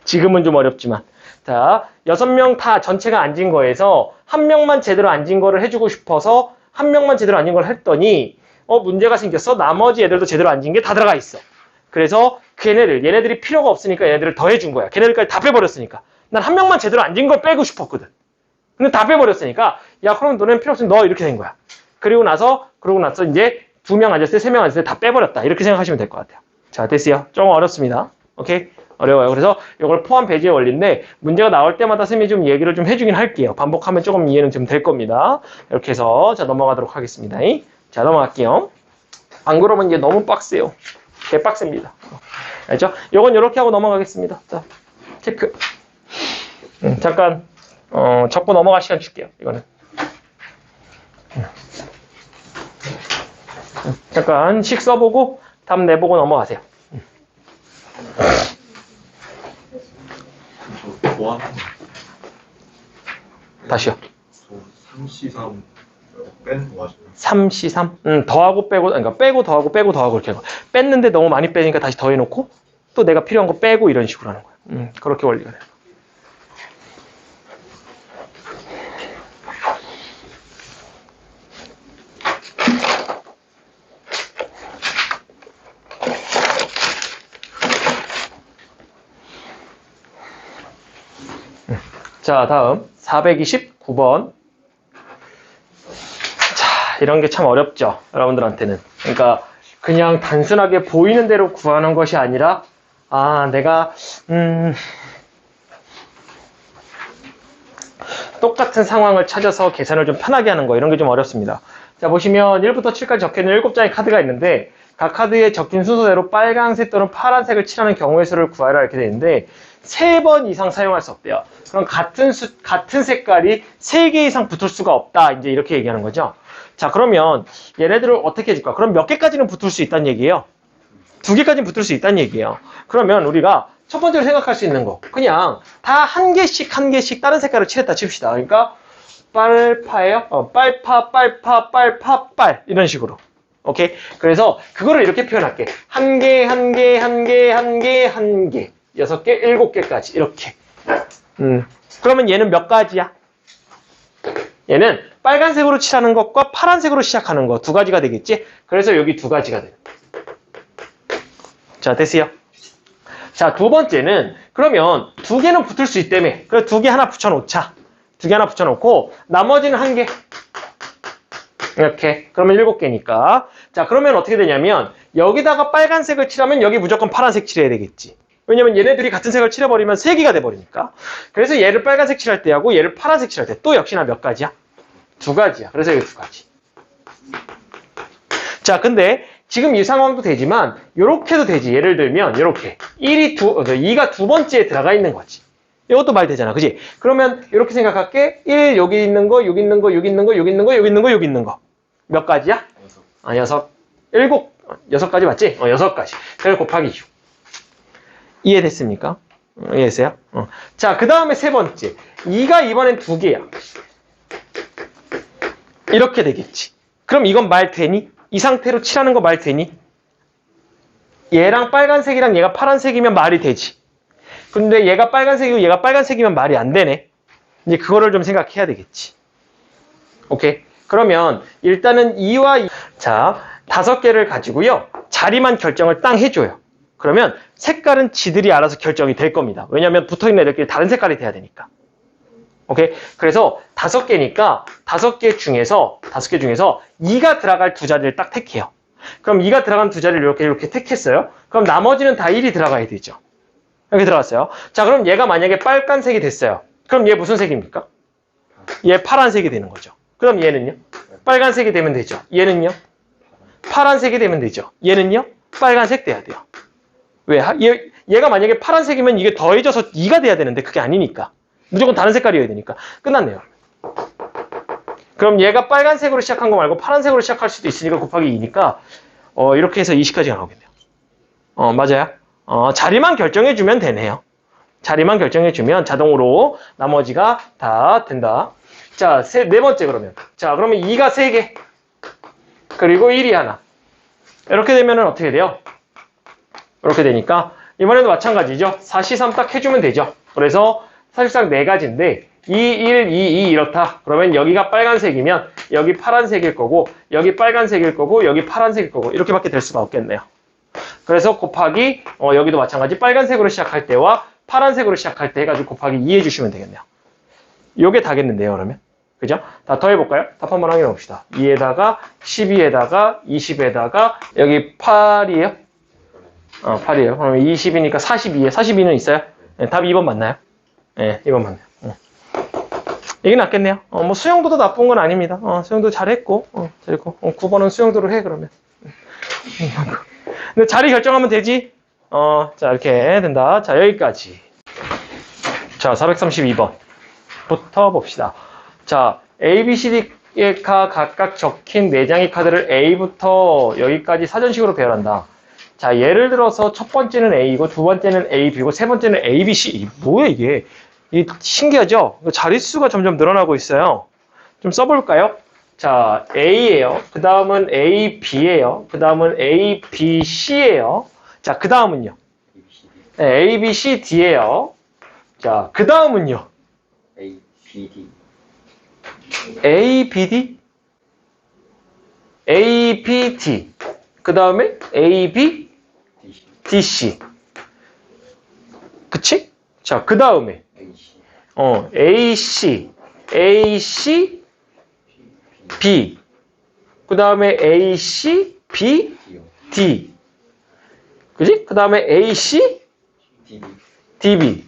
A: 지금은 좀 어렵지만. 자, 6명 다 전체가 앉은 거에서 한 명만 제대로 앉은 거를 해주고 싶어서 한 명만 제대로 앉은 걸 했더니 문제가 생겼어. 나머지 애들도 제대로 앉은 게 다 들어가 있어. 그래서 얘네들이 필요가 없으니까 얘네들을 더 해준 거야. 걔네들까지 다 빼버렸으니까. 난 한 명만 제대로 앉은 걸 빼고 싶었거든. 근데 다 빼버렸으니까, 야, 그럼 너는 필요 없으면 너 이렇게 된 거야. 그러고 나서 이제 2명 앉았을 때, 3명 앉았을 때 다 빼버렸다. 이렇게 생각하시면 될 것 같아요. 자, 됐어요. 조금 어렵습니다. 오케이? 어려워요. 그래서 이걸 포함 배제의 원리인데, 문제가 나올 때마다 쌤이 좀 얘기를 좀 해주긴 할게요. 반복하면 조금 이해는 좀 될 겁니다. 이렇게 해서, 자, 넘어가도록 하겠습니다. 자, 넘어갈게요. 안 그러면 이제 너무 빡세요. 개빡셉니다. 알죠? 요건 이렇게 하고 넘어가겠습니다. 자, 체크. 잠깐, 적고 넘어갈 시간 줄게요. 이거는. 잠깐 식 써보고 답 내보고 넘어가세요. 다시요.
B: 3C3 빼는 거 맞아요?
A: 3C3? 더하고 빼고, 그러니까 빼고 더하고 빼고 더하고 이렇게 하고. 뺐는데 너무 많이 빼니까 다시 더해놓고 또 내가 필요한 거 빼고 이런 식으로 하는 거야. 그렇게 원리가 돼요. 자, 다음 429번. 자, 이런 게 참 어렵죠, 여러분들한테는. 그러니까 그냥 단순하게 보이는 대로 구하는 것이 아니라, 내가 똑같은 상황을 찾아서 계산을 좀 편하게 하는 거, 이런 게 좀 어렵습니다. 자, 보시면 1부터 7까지 적혀있는 7장의 카드가 있는데, 각 카드에 적힌 순서대로 빨간색 또는 파란색을 칠하는 경우의 수를 구하라 이렇게 되어 있는데, 3번 이상 사용할 수 없대요. 그럼 같은 색깔이 3개 이상 붙을 수가 없다. 이제 이렇게 얘기하는 거죠. 자, 그러면 얘네들을 어떻게 해줄까? 그럼 몇 개까지는 붙을 수 있다는 얘기예요? 2개까지는 붙을 수 있다는 얘기예요. 그러면 우리가 첫 번째로 생각할 수 있는 거, 그냥 다 한 개씩 다른 색깔을 칠했다 칩시다. 그러니까 빨파예요? 빨파, 빨파, 빨파, 빨 이런 식으로. 오케이? 그래서 그거를 이렇게 표현할게. 한 개, 6개, 7개까지 이렇게. 그러면 얘는 몇 가지야? 얘는 빨간색으로 칠하는 것과 파란색으로 시작하는 거 2가지가 되겠지? 그래서 여기 2가지가 돼요. 자, 됐어요? 자, 두 번째는 그러면 2개는 붙을 수 있다며. 그래서 2개 하나 붙여놓자. 2개 하나 붙여놓고 나머지는 1개. 이렇게. 그러면 7개니까. 자, 그러면 어떻게 되냐면 여기다가 빨간색을 칠하면 여기 무조건 파란색 칠해야 되겠지. 왜냐면 얘네들이 같은 색을 칠해버리면 3개가 돼버리니까. 그래서 얘를 빨간색 칠할 때 하고 얘를 파란색 칠할 때 또 역시나 몇 가지야? 2가지야. 그래서 여기 2가지. 자, 근데 지금 이 상황도 되지만 요렇게도 되지. 예를 들면 요렇게 2가 2번째에 들어가 있는 거지. 이것도 말 되잖아. 그지? 그러면 이렇게 생각할게. 1 여기 있는 거, 여기 있는 거, 여기 있는 거, 여기 있는 거, 여기 있는 거, 여기 있는 거. 몇 가지야? 6. 6가지 맞지? 6가지. 그래서 곱하기 6. 이해됐습니까? 이해했어요? 자, 그 다음에 3번째. 2가 이번엔 2개야. 이렇게 되겠지. 그럼 이건 말 되니? 이 상태로 칠하는 거 말 되니? 얘랑 빨간색이랑 얘가 파란색이면 말이 되지. 근데 얘가 빨간색이고 얘가 빨간색이면 말이 안 되네. 이제 그거를 좀 생각해야 되겠지. 오케이? 그러면 일단은 2와 2. 자, 5개를 가지고요. 자리만 결정을 땅 해줘요. 그러면 색깔은 지들이 알아서 결정이 될 겁니다. 왜냐면 붙어있는 애들끼리 다른 색깔이 돼야 되니까. 오케이? 그래서 5개니까 5개 중에서 2가 들어갈 2자리를 딱 택해요. 그럼 2가 들어간 2자리를 이렇게 택했어요. 그럼 나머지는 다 1이 들어가야 되죠. 여기 들어갔어요. 자, 그럼 얘가 만약에 빨간색이 됐어요. 그럼 얘 무슨 색입니까? 얘 파란색이 되는 거죠. 그럼 얘는요? 빨간색이 되면 되죠. 얘는요? 파란색이 되면 되죠. 얘는요? 빨간색 돼야 돼요. 왜? 얘가 만약에 파란색이면 이게 더해져서 2가 돼야 되는데 그게 아니니까. 무조건 다른 색깔이어야 되니까. 끝났네요. 그럼 얘가 빨간색으로 시작한 거 말고 파란색으로 시작할 수도 있으니까 곱하기 2니까 이렇게 해서 20까지가 나오겠네요. 맞아요. 자리만 결정해주면 되네요. 자리만 결정해주면 자동으로 나머지가 다 된다. 자, 네 번째 그러면. 자, 그러면 2가 3개. 그리고 1이 하나. 이렇게 되면 어떻게 돼요? 이렇게 되니까 이번에도 마찬가지죠. 4C3 딱 해주면 되죠. 그래서 사실상 4가지인데 2, 1, 2, 2 이렇다. 그러면 여기가 빨간색이면 여기 파란색일 거고 여기 빨간색일 거고 여기 파란색일 거고 이렇게밖에 될 수가 없겠네요. 그래서 곱하기 여기도 마찬가지 빨간색으로 시작할 때와 파란색으로 시작할 때 해가지고 곱하기 2 해주시면 되겠네요. 요게 다겠는데요, 그러면. 그죠? 다 더해볼까요? 답 한번 확인해 봅시다. 2에다가 12에다가 20에다가 여기 8이에요? 8이에요. 그럼 20이니까 42에 42는 있어요? 네, 답 2번 맞나요? 네, 2번 맞네요. 이게 낫겠네요. 뭐 수영도도 나쁜 건 아닙니다. 수영도 잘했고, 잘했고. 9번은 수영도를 해, 그러면. 근데 자리 결정하면 되지? 자, 이렇게 된다. 자, 여기까지. 자, 432번부터 봅시다. 자, A, B, C, D에 각각 적힌 4장의 카드를 A부터 여기까지 사전식으로 배열한다. 자, 예를 들어서 첫 번째는 A이고, 두 번째는 A, B고, 세 번째는 A, B, C. 이게 뭐야, 이게? 이게 신기하죠? 자릿수가 점점 늘어나고 있어요. 좀 써볼까요? 자, A예요. 그 다음은 A, B예요. 그 다음은 A, B, C예요. 자, 그 다음은요. 네, A, B, C, D예요. 자, 그 다음은요.
C: A, B, D.
A: A, B, D? A, B, D. 그 다음에 A, B, D, C. 그치? 자, 그 다음에
C: A, C.
A: A, C. A, C, B. 그 다음에 A, C, B,
C: D요.
A: D. 그지? 그 다음에 A, C,
C: D,
A: D, B.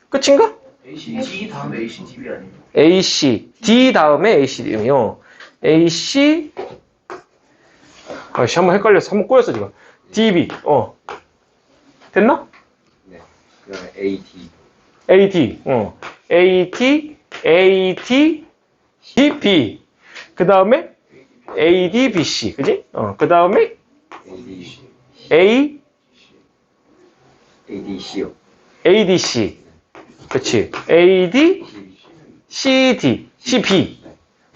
A: 끝인가?
D: AC D 다음에 AC DB 아니에요?
A: A, C, D 다음에 A, C, D요. A, C, 아씨, 한번 헷갈렸어. 한번 꼬였어, 지금. D, B. 됐나?
C: 네. 그 다음에 A, D.
A: A, D. A, T, A, T, D, B. 그 다음에 A, D, B, C. 그지? 그 다음에
C: A, D, C.
A: A,
C: A, D, C요.
A: A, D, C. 그치? A, D, C, D, C, B.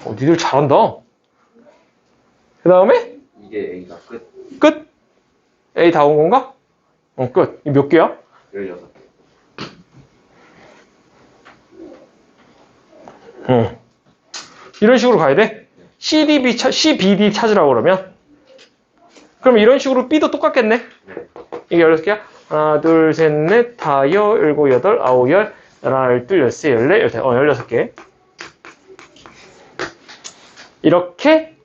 A: 니들 잘한다. 그 다음에
C: 이게 A가 끝.
A: 끝. A 다 온 건가? 끝. 이 몇 개야?
C: 16개.
A: 이런 식으로 가야 돼? CDB, CBD 찾으라고 그러면? 그럼 이런 식으로 B도 똑같겠네?
C: 네.
A: 이게 16개야? 하나, 둘, 셋, 넷, 다, 여, 일곱, 여덟, 아홉, 열, 열하나, 열둘, 열세, 열네, 열다섯, 16개. 이렇게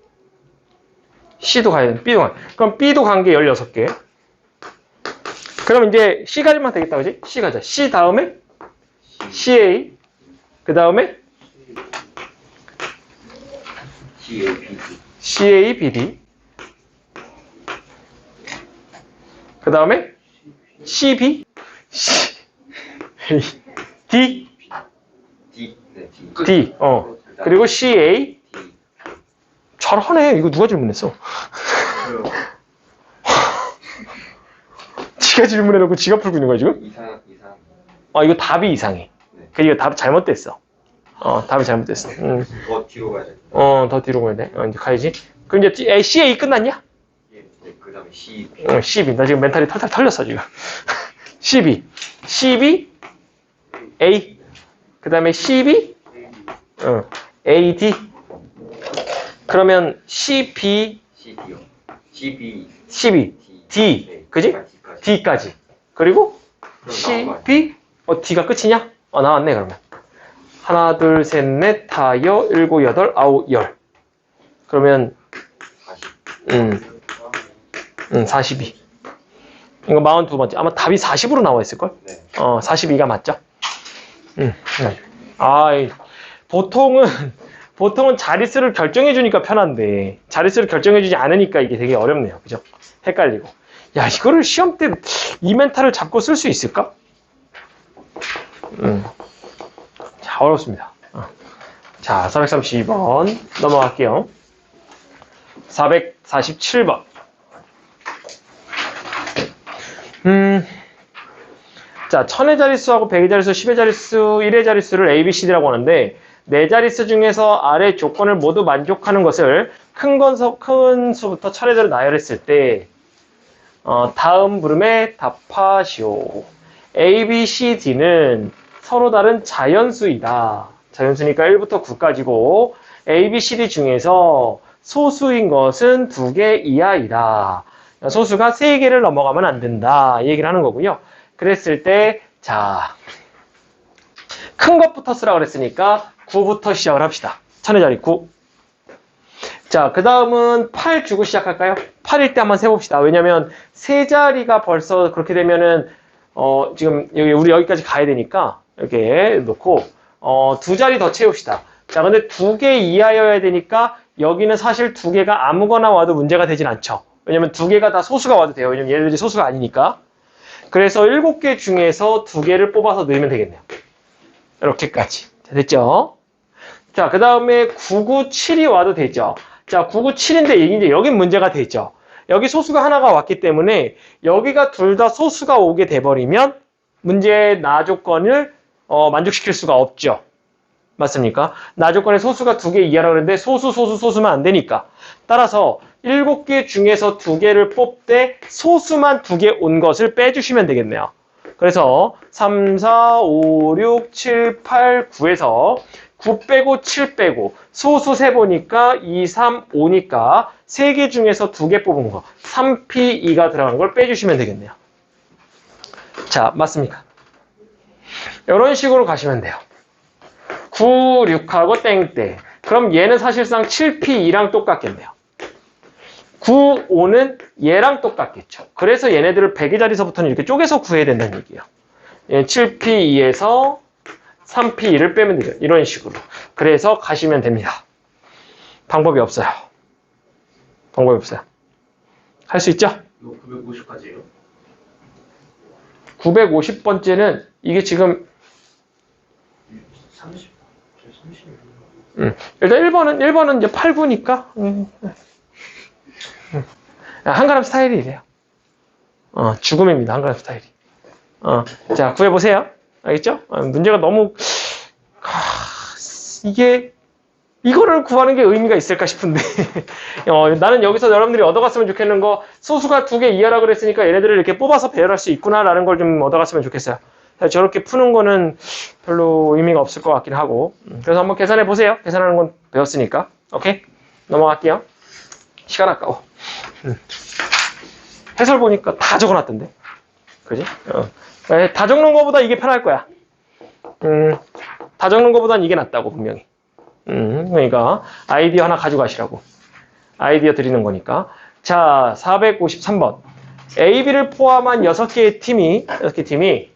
A: C도 가야 돼. B도 가야 돼. 그럼 B도 간 게 16개. 그럼 이제 C 가지면 되겠다, 그지? C 가자. C 다음에 CA. 그 다음에
C: C, A, B, D.
A: CA, BD. 그 다음에 CB, D,
C: D. 네, D.
A: D. 그리고 CA.
C: D.
A: 잘하네. 이거 누가 질문했어?
B: 저요.
A: 지가 질문해놓고 지가 풀고 있는 거야, 지금?
C: 이상.
A: 이거 답이 이상해.
C: 네.
A: 이거 답 잘못됐어. 답이 잘못됐어.
C: 더 뒤로 가야 돼.
A: 더 뒤로 가야 돼. 이제 가야지. 그럼 이제 CA 끝났냐?
C: 예. 네, 그 다음에 C, B.
A: CB. 나 지금 멘탈이 털털 털렸어, 지금. CB. CB, A. 그 다음에 CB, AD. 그러면 CB,
C: C, D요. C, B,
A: CB, D.
C: 네.
A: 그지?
C: D까지.
A: D까지. 그리고
C: 그럼 나온 거
A: CB, D가 끝이냐? 나왔네, 그러면. 하나, 둘, 셋, 넷, 다, 여, 일곱, 여덟, 아홉, 열. 그러면,
C: 40.
A: 42. 이거 42번째. 아마 답이 40으로 나와 있을걸?
C: 네.
A: 42가 맞죠? 보통은 자릿수를 결정해주니까 편한데, 자릿수를 결정해주지 않으니까 이게 되게 어렵네요. 그죠? 헷갈리고. 야, 이거를 시험 때 이 멘탈을 잡고 쓸 수 있을까? 자, 어렵습니다. 자, 432번 넘어갈게요. 447번. 자, 1000의 자릿수하고 100의 자릿수, 10의 자릿수, 1의 자릿수를 A, B, C, D라고 하는데, 네 자릿수 중에서 아래 조건을 모두 만족하는 것을 큰 수부터 차례대로 나열했을 때, 다음 물음에 답하시오. A, B, C, D는 서로 다른 자연수이다. 자연수니까 1부터 9까지고, A, B, C, D 중에서 소수인 것은 2개 이하이다. 소수가 3개를 넘어가면 안 된다. 이 얘기를 하는 거고요. 그랬을 때, 자, 큰 것부터 쓰라 그랬으니까 9부터 시작을 합시다. 천의 자리 9. 자, 그 다음은 8 주고 시작할까요? 8일 때 한번 세봅시다. 왜냐면 세 자리가 벌써 그렇게 되면은 지금 우리 여기까지 가야 되니까 이렇게 놓고 두 자리 더 채웁시다. 자, 근데 2개 이하여야 되니까 여기는 사실 2개가 아무거나 와도 문제가 되진 않죠. 왜냐면 2개가 다 소수가 와도 돼요. 왜냐면 얘네들이 소수가 아니니까. 그래서 7개 중에서 2개를 뽑아서 넣으면 되겠네요. 이렇게까지. 됐죠? 자, 그 다음에 997이 와도 되죠. 자, 997인데 이제 여긴 문제가 되죠. 여기 소수가 하나가 왔기 때문에 여기가 둘 다 소수가 오게 돼버리면 문제의 나 조건을 만족시킬 수가 없죠. 맞습니까? 나 조건에 소수가 2개 이하라고 그랬는데 소수만 안 되니까. 따라서 7개 중에서 2개를 뽑되 소수만 2개 온 것을 빼주시면 되겠네요. 그래서 3, 4, 5, 6, 7, 8, 9에서 9 빼고 7 빼고 소수 세보니까 2, 3, 5니까 3개 중에서 2개 뽑은 거 3P2가 들어간 걸 빼주시면 되겠네요. 자, 맞습니까? 이런 식으로 가시면 돼요. 9, 6하고 땡땡. 그럼 얘는 사실상 7P2랑 똑같겠네요. 9, 5는 얘랑 똑같겠죠. 그래서 얘네들을 100의 자리서부터는 이렇게 쪼개서 구해야 된다는 얘기예요. 7P2에서 3P2를 빼면 되죠. 이런 식으로. 그래서 가시면 됩니다. 방법이 없어요. 방법이 없어요. 할 수 있죠?
D: 이거 950까지예요?
A: 950번째는 이게 지금
D: 30. 30.
A: 일단 1번은 이제 8, 9니까 한가람 스타일이 이래요. 죽음입니다. 한가람 스타일이. 자, 구해보세요. 알겠죠? 문제가 너무 이거를 구하는 게 의미가 있을까 싶은데 나는 여기서 여러분들이 얻어갔으면 좋겠는 거 소수가 2개 이하라 그랬으니까 얘네들을 이렇게 뽑아서 배열할 수 있구나라는 걸 좀 얻어갔으면 좋겠어요. 저렇게 푸는 거는 별로 의미가 없을 것 같긴 하고 그래서 한번 계산해 보세요. 계산하는 건 배웠으니까. 오케이? 넘어갈게요. 시간 아까워. 해설 보니까 다 적어놨던데. 그지? 다 적는 거보다 이게 편할 거야. 다 적는 거보단 이게 낫다고 분명히. 그러니까 아이디어 하나 가져가시라고. 아이디어 드리는 거니까. 자, 453번. A, B를 포함한 6개의 팀이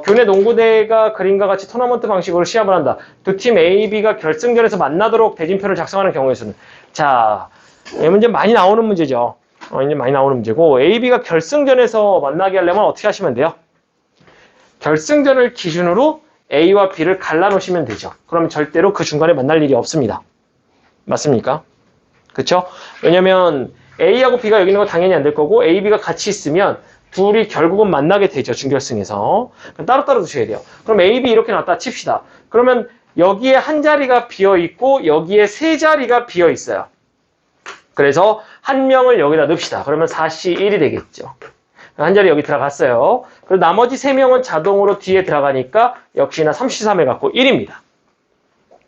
A: 교내 농구대회가 그림과 같이 토너먼트 방식으로 시합을 한다. 두 팀 A, B가 결승전에서 만나도록 대진표를 작성하는 경우의 수는. 자, 이 문제 많이 나오는 문제죠. 이제 많이 나오는 문제고 A, B가 결승전에서 만나게 하려면 어떻게 하시면 돼요? 결승전을 기준으로 A와 B를 갈라놓으시면 되죠. 그러면 절대로 그 중간에 만날 일이 없습니다. 맞습니까? 그쵸? 왜냐면 A하고 B가 여기 있는 건 당연히 안 될 거고 A, B가 같이 있으면 둘이 결국은 만나게 되죠. 준결승에서. 따로따로 두셔야 돼요. 그럼 A, B 이렇게 놨다 칩시다. 그러면 여기에 한 자리가 비어있고 여기에 세 자리가 비어있어요. 그래서 한 명을 여기다 넣읍시다. 그러면 4C1이 되겠죠. 한 자리 여기 들어갔어요. 그리고 나머지 3명은 자동으로 뒤에 들어가니까 역시나 3C3 해갖고 1입니다.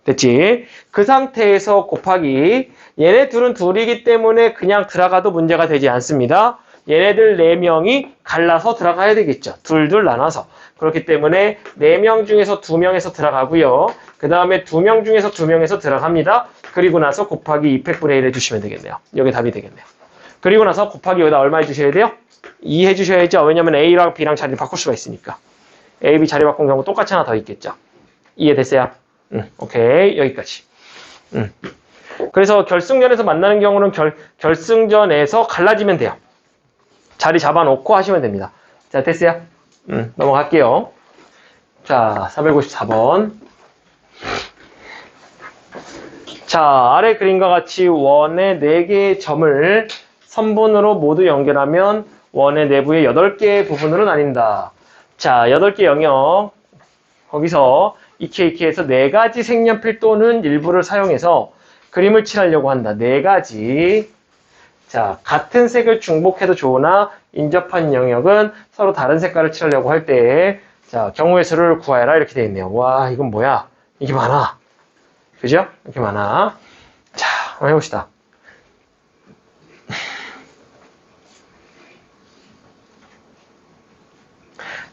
A: 됐지? 그 상태에서 곱하기 얘네 둘은 둘이기 때문에 그냥 들어가도 문제가 되지 않습니다. 얘네들 4명이 갈라서 들어가야 되겠죠. 둘둘 나눠서. 그렇기 때문에 4명 중에서 2명에서 들어가고요. 그 다음에 2명 중에서 2명에서 들어갑니다. 그리고 나서 곱하기 200분의 1 해주시면 되겠네요. 여기 답이 되겠네요. 그리고 나서 곱하기 여기다 얼마 해주셔야 돼요? 2 해주셔야죠. 왜냐면 A랑 B랑 자리를 바꿀 수가 있으니까. A, B 자리 바꾼 경우 똑같이 하나 더 있겠죠. 이해됐어요? 오케이. 여기까지. 그래서 결승전에서 만나는 경우는 결승전에서 갈라지면 돼요. 자리 잡아놓고 하시면 됩니다. 자, 됐어요? 넘어갈게요. 자, 454번. 자, 아래 그림과 같이 원의 4개의 점을 선분으로 모두 연결하면 원의 내부의 8개의 부분으로 나뉜다. 자, 8개 영역. 거기서 EK에서 4가지 색연필 또는 일부를 사용해서 그림을 칠하려고 한다. 4가지. 자, 같은 색을 중복해도 좋으나 인접한 영역은 서로 다른 색깔을 칠하려고 할 때, 자, 경우의 수를 구하여라. 이렇게 되어 있네요. 와, 이건 뭐야? 이게 많아. 그죠? 이렇게 많아. 자, 한번 해봅시다.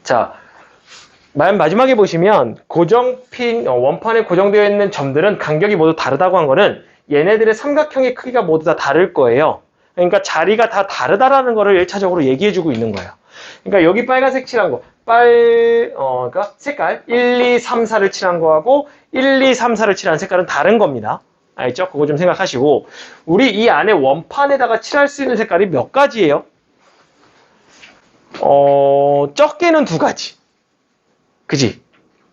A: 자, 맨 마지막에 보시면 고정핀, 원판에 고정되어 있는 점들은 간격이 모두 다르다고 한 거는 얘네들의 삼각형의 크기가 모두 다 다를 거예요. 그러니까 자리가 다 다르다라는 거를 1차적으로 얘기해주고 있는 거예요. 그러니까 여기 빨간색 칠한 거, 그러니까 색깔 1, 2, 3, 4를 칠한 거하고 1, 2, 3, 4를 칠한 색깔은 다른 겁니다. 알죠? 그거 좀 생각하시고, 우리 이 안에 원판에다가 칠할 수 있는 색깔이 몇 가지예요? 적게는 2가지. 그지?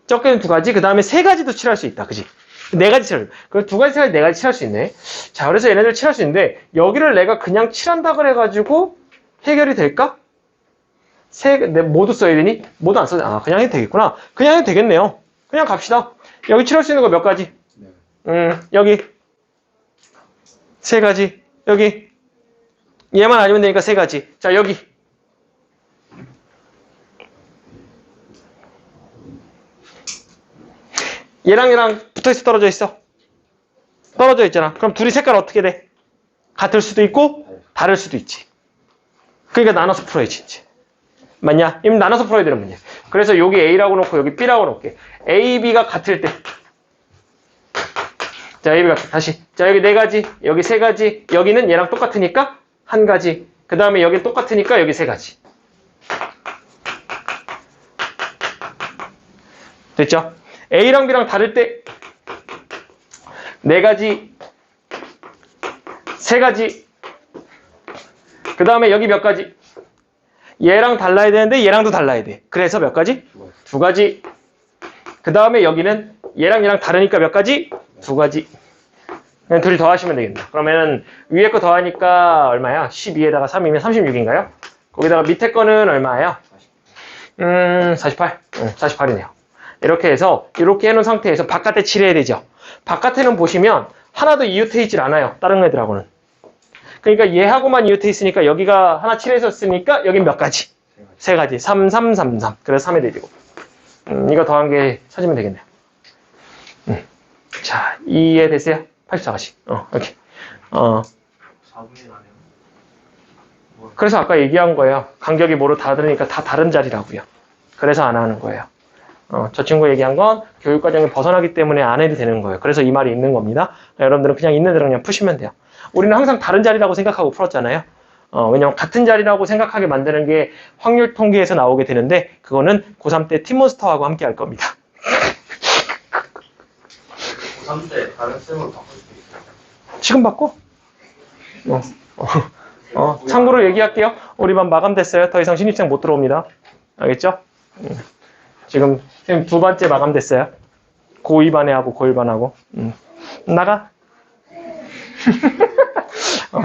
A: 적게는 2가지, 그 다음에 3가지도 칠할 수 있다. 그지? 4가지 칠할, 그 2가지 색깔 4가지 칠할 수 있네. 자, 그래서 얘네들 칠할 수 있는데, 여기를 내가 그냥 칠한다 그래가지고 해결이 될까? 모두 써야 되니? 모두 안 써야 돼. 아, 그냥 해도 되겠구나. 그냥 해도 되겠네요. 그냥 갑시다. 여기 칠할 수 있는 거 몇 가지? 여기 3가지. 여기 얘만 아니면 되니까 3가지. 자, 여기 얘랑 얘랑 붙어있어, 떨어져 있어? 떨어져 있잖아. 그럼 둘이 색깔 어떻게 돼? 같을 수도 있고 다를 수도 있지. 그러니까 나눠서 풀어야지 이제. 맞냐? 이미 나눠서 풀어야 되는 문제. 그래서 여기 A라고 놓고 여기 B라고 놓을게. A, B가 같을 때. 자, A, B가 다시. 자, 여기 4가지, 여기 3가지, 여기는 얘랑 똑같으니까 1가지. 그 다음에 여기 똑같으니까 여기 3가지. 됐죠? A랑 B랑 다를 때 4가지, 3가지. 그 다음에 여기 몇 가지? 얘랑 달라야 되는데 얘랑도 달라야 돼. 그래서 몇 가지? 2가지. 그 다음에 여기는 얘랑 얘랑 다르니까 몇 가지? 2가지. 그냥 둘이 더하시면 되겠네. 그러면 위에 거 더하니까 얼마야? 12에다가 3이면 36인가요? 거기다가 밑에 거는 얼마예요? 48. 48이네요. 이렇게 해서 이렇게 해놓은 상태에서 바깥에 칠해야 되죠. 바깥에는 보시면 하나도 이웃해 있질 않아요. 다른 애들하고는. 그러니까 얘하고만 이웃해 있으니까 여기가 하나 칠해졌으니까 여긴 몇 가지? 3가지. 3, 3, 3, 3. 그래서 3이 되고. 이거 더한 게 찾으면 되겠네요. 자, 이해 됐어요? 84가지. 이렇게.
D: 4분의 1 하네요.
A: 그래서 아까 얘기한 거예요. 간격이 모두 다르니까 다 다른 자리라고요. 그래서 안 하는 거예요. 저 친구 얘기한 건 교육과정이 벗어나기 때문에 안 해도 되는 거예요. 그래서 이 말이 있는 겁니다. 여러분들은 그냥 있는 대로 그냥 푸시면 돼요. 우리는 항상 다른 자리라고 생각하고 풀었잖아요. 왜냐면 같은 자리라고 생각하게 만드는 게 확률 통계에서 나오게 되는데 그거는 고3 때 팀몬스터하고 함께 할 겁니다.
D: 고3 때 다른 쌤으로 바꿀 수 있어요.
A: 지금 바꿔? 참고로 얘기할게요. 우리 반 마감됐어요. 더 이상 신입생 못 들어옵니다. 알겠죠? 지금 선생님 2번째 마감됐어요. 고2반에 하고 고1반하고. 나가.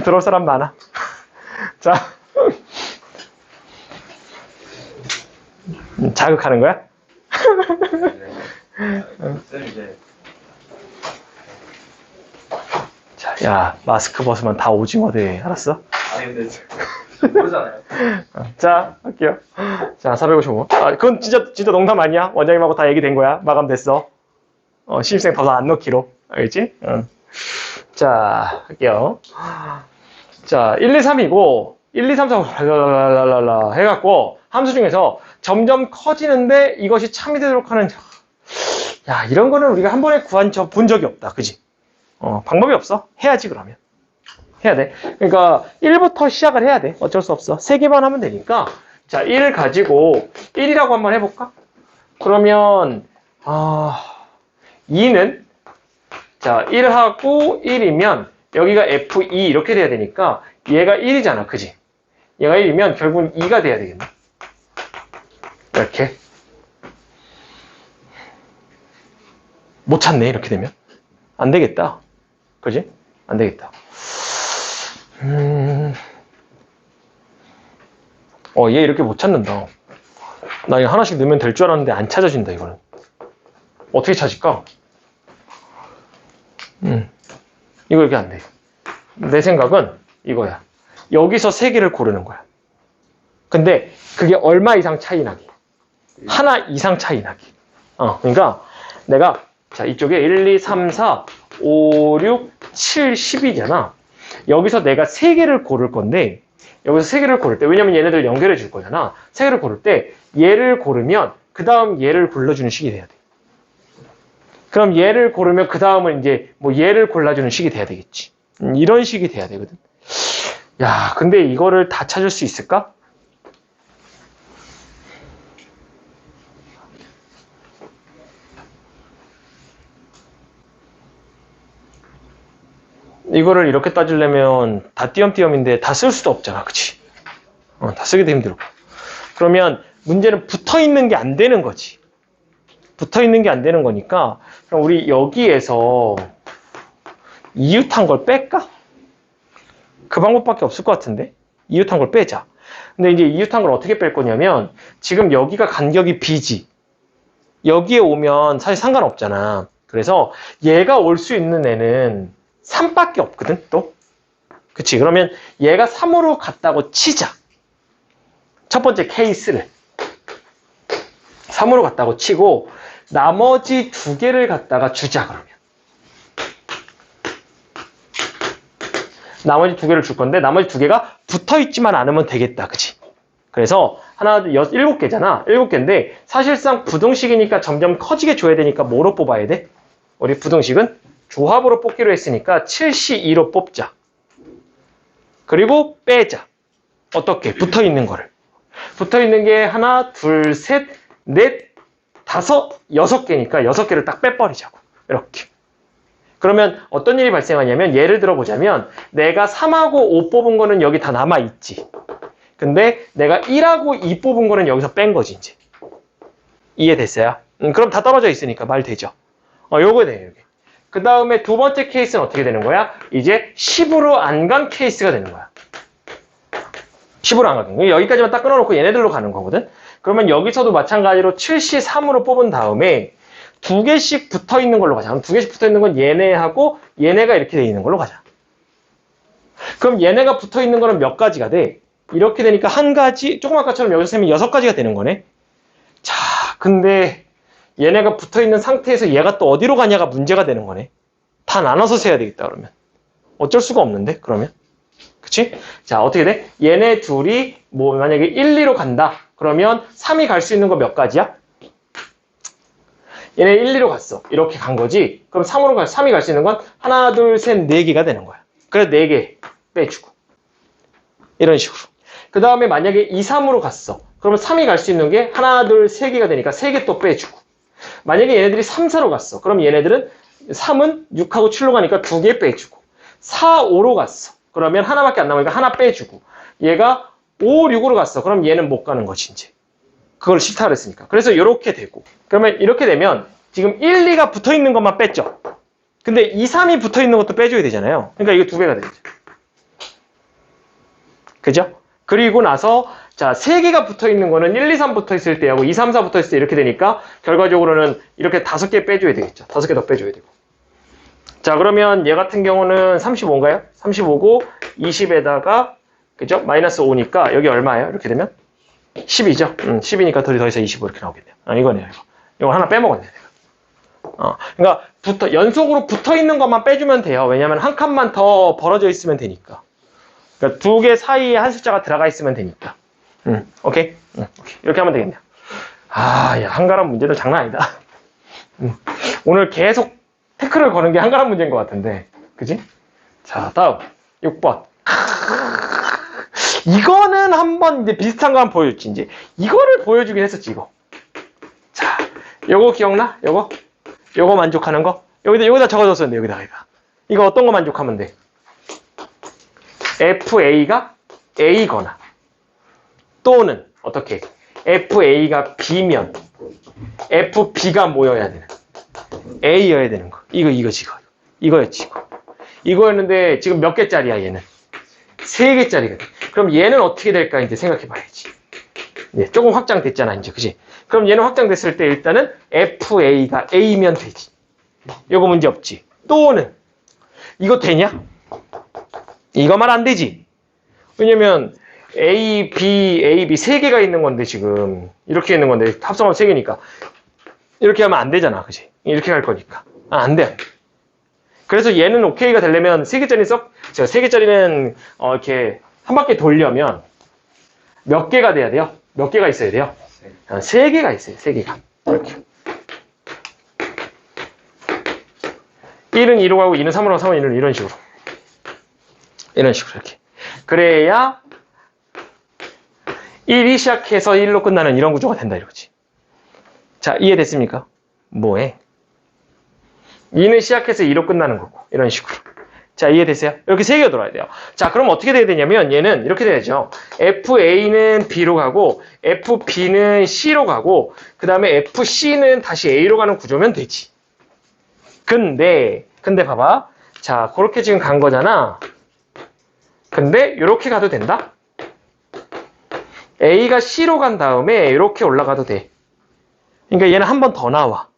A: 들어올 사람 많아. 자. 자극하는 거야?
C: 쌤 이제
A: 자, 야, 마스크 벗으면 다 오징어 돼. 알았어?
D: 아니 근데 모르잖아요.
A: 자, 할게요. 자, 455. 그건 진짜 농담 아니야. 원장님하고 다 얘기된 거야. 마감됐어. 신입생 더 안 넣기로. 알겠지? 자, 할게요. 자, 1, 2, 3이고, 1, 2, 3, 4, 5, 랄랄랄랄라 해갖고, 함수 중에서 점점 커지는데 이것이 참이 되도록 하는, 야, 이런 거는 우리가 한 번에 본 적이 없다. 그지? 방법이 없어. 해야지, 그러면. 해야 돼. 그러니까 1부터 시작을 해야 돼. 어쩔 수 없어. 3개만 하면 되니까. 자, 1 가지고 1이라고 한번 해볼까? 그러면 2는 자, 1하고 1이면 여기가 F2 이렇게 돼야 되니까 얘가 1이잖아. 그지? 얘가 1이면 결국은 2가 돼야 되겠네. 이렇게. 못 찾네. 이렇게 되면. 안 되겠다. 그지? 안 되겠다. 얘 이렇게 못 찾는다. 나 이거 하나씩 넣으면 될 줄 알았는데 안 찾아진다, 이거는. 어떻게 찾을까? 이거 이렇게 안 돼. 내 생각은 이거야. 여기서 3개를 고르는 거야. 근데 그게 얼마 이상 차이 나기? 하나 이상 차이 나기. 그러니까 내가 자, 이쪽에 1, 2, 3, 4, 5, 6, 7, 10이잖아. 여기서 내가 3개를 고를 건데 여기서 3개를 고를 때 왜냐면 얘네들 연결해 줄 거잖아. 3개를 고를 때 얘를 고르면 그 다음 얘를 골라주는 식이 돼야 돼. 그럼 얘를 고르면 그 다음은 이제 뭐 얘를 골라주는 식이 돼야 되겠지. 이런 식이 돼야 되거든. 야, 근데 이거를 다 찾을 수 있을까? 이거를 이렇게 따지려면 다 띄엄띄엄인데 다 쓸 수도 없잖아. 그치? 다 쓰기도 힘들고. 그러면 문제는 붙어 있는 게 안 되는 거지. 붙어 있는 게 안 되는 거니까 그럼 우리 여기에서 이웃한 걸 뺄까? 그 방법밖에 없을 것 같은데? 이웃한 걸 빼자. 근데 이제 이웃한 걸 어떻게 뺄 거냐면 지금 여기가 간격이 b지. 여기에 오면 사실 상관없잖아. 그래서 얘가 올 수 있는 애는 3밖에 없거든, 또. 그치? 그러면 얘가 3으로 갔다고 치자. 첫 번째 케이스를. 3으로 갔다고 치고, 나머지 두 개를 갖다가 주자, 그러면. 나머지 두 개를 줄 건데, 나머지 두 개가 붙어 있지만 않으면 되겠다, 그치? 그래서, 하나, 둘, 7개잖아. 7개인데, 사실상 부등식이니까 점점 커지게 줘야 되니까 뭐로 뽑아야 돼? 우리 부등식은 조합으로 뽑기로 했으니까 7C2로 뽑자. 그리고 빼자. 어떻게? 붙어 있는 거를. 붙어 있는 게 하나, 둘, 셋, 넷, 다섯, 6개니까 6개를 딱 빼버리자고. 이렇게. 그러면 어떤 일이 발생하냐면 예를 들어 보자면 내가 3하고 5 뽑은 거는 여기 다 남아있지. 근데 내가 1하고 2 뽑은 거는 여기서 뺀 거지, 이제. 이해됐어요? 그럼 다 떨어져 있으니까 말 되죠. 요거 돼요, 여기. 그 다음에 두 번째 케이스는 어떻게 되는 거야? 이제 10으로 안 간 케이스가 되는 거야. 10으로 안 가는 거야. 여기까지만 딱 끊어놓고 얘네들로 가는 거거든. 그러면 여기서도 마찬가지로 7C3으로 뽑은 다음에 두 개씩 붙어 있는 걸로 가자. 그럼 두 개씩 붙어 있는 건 얘네하고 얘네가 이렇게 돼 있는 걸로 가자. 그럼 얘네가 붙어 있는 거는 몇 가지가 돼? 이렇게 되니까 한 가지, 조금 아까처럼 여기서 세면 6가지가 되는 거네. 자, 근데 얘네가 붙어 있는 상태에서 얘가 또 어디로 가냐가 문제가 되는 거네. 다 나눠서 세야 되겠다, 그러면. 어쩔 수가 없는데, 그러면. 그치? 자, 어떻게 돼? 얘네 둘이, 뭐, 만약에 1, 2로 간다. 그러면 3이 갈 수 있는 거 몇 가지야? 얘네 1, 2로 갔어. 이렇게 간 거지. 그럼 3이 갈 수 있는 건 하나, 둘, 셋, 4개가 되는 거야. 그래서 4개 빼주고. 이런 식으로. 그 다음에 만약에 2, 3으로 갔어. 그러면 3이 갈 수 있는 게 하나, 둘, 3개가 되니까 3개 또 빼주고. 만약에 얘네들이 3, 4로 갔어. 그럼 얘네들은 3은 6하고 7로 가니까 2개 빼주고. 4, 5로 갔어. 그러면 하나밖에 안 남으니까 하나 빼주고. 얘가 5, 6으로 갔어. 그럼 얘는 못 가는 거지, 이제. 그걸 싫다 그랬으니까. 그래서 이렇게 되고. 그러면 이렇게 되면 지금 1, 2가 붙어 있는 것만 뺐죠. 근데 2, 3이 붙어 있는 것도 빼줘야 되잖아요. 그러니까 이게 두 배가 되죠. 그죠? 그리고 나서 자, 3개가 붙어 있는 거는 1, 2, 3 붙어 있을 때하고 2, 3, 4 붙어 있을 때 이렇게 되니까 결과적으로는 이렇게 5개 빼줘야 되겠죠. 5개 더 빼줘야 되고. 자, 그러면 얘 같은 경우는 35인가요? 35고 20에다가 그죠? 마이너스 5니까 여기 얼마예요? 이렇게 되면 10이죠. 10이니까 더 이상 25 이렇게 나오겠네요. 이거네요. 이거 하나 빼먹었네. 그러니까 연속으로 붙어 있는 것만 빼주면 돼요. 왜냐면 한 칸만 더 벌어져 있으면 되니까. 그러니까 두 개 사이에 한 숫자가 들어가 있으면 되니까. 오케이? 오케이. 이렇게 하면 되겠네요. 야, 한가람 문제도 장난 아니다. 오늘 계속 태클을 거는 게 한가람 문제인 것 같은데. 그지? 자, 다음. 6번. 이거는 한번 이제 비슷한 거 한번 보여줬지, 이제. 이거를 보여주긴 했었지, 이거. 자, 요거 기억나? 요거 만족하는 거? 여기다 적어줬었는데, 여기다가. 이거 어떤 거 만족하면 돼? FA가 A거나, 또는, 어떻게? FA가 B면, FB가 뭐여야 되는? A여야 되는 거. 이거였지, 이거. 이거였는데, 지금 몇 개짜리야, 얘는? 3개짜리거든. 그럼 얘는 어떻게 될까, 이제 생각해 봐야지. 예, 조금 확장됐잖아, 이제. 그지? 그럼 얘는 확장됐을 때 일단은 FA가 A면 되지. 요거 문제 없지. 또는, 이거 되냐? 이거만 안 되지. 왜냐면, A, B 3개가 있는 건데, 지금. 이렇게 있는 건데, 합성하면 3개니까. 이렇게 하면 안 되잖아, 그지? 이렇게 갈 거니까. 안 돼. 그래서 얘는 OK가 되려면 3개짜리 제가 3개짜리는, 이렇게, 한 바퀴 돌려면 몇 개가 돼야 돼요? 몇 개가 있어야 돼요? 세 개가 있어요. 세 개가. 이렇게. 1은 2로 가고 2는 3으로 가고 3은 1은 이런 식으로. 이런 식으로 이렇게. 그래야 1이 시작해서 1로 끝나는 이런 구조가 된다 이거지. 자, 이해됐습니까? 뭐해? 2는 시작해서 2로 끝나는 거고 이런 식으로. 자, 이해됐어요? 이렇게 세 개가 돌아야 돼요. 자, 그럼 어떻게 돼야 되냐면 얘는 이렇게 돼야죠. FA는 B로 가고 FB는 C로 가고 그 다음에 FC는 다시 A로 가는 구조면 되지. 근데 봐봐. 자, 그렇게 지금 간 거잖아. 근데 이렇게 가도 된다? A가 C로 간 다음에 이렇게 올라가도 돼. 그러니까 얘는 한 번 더 나와.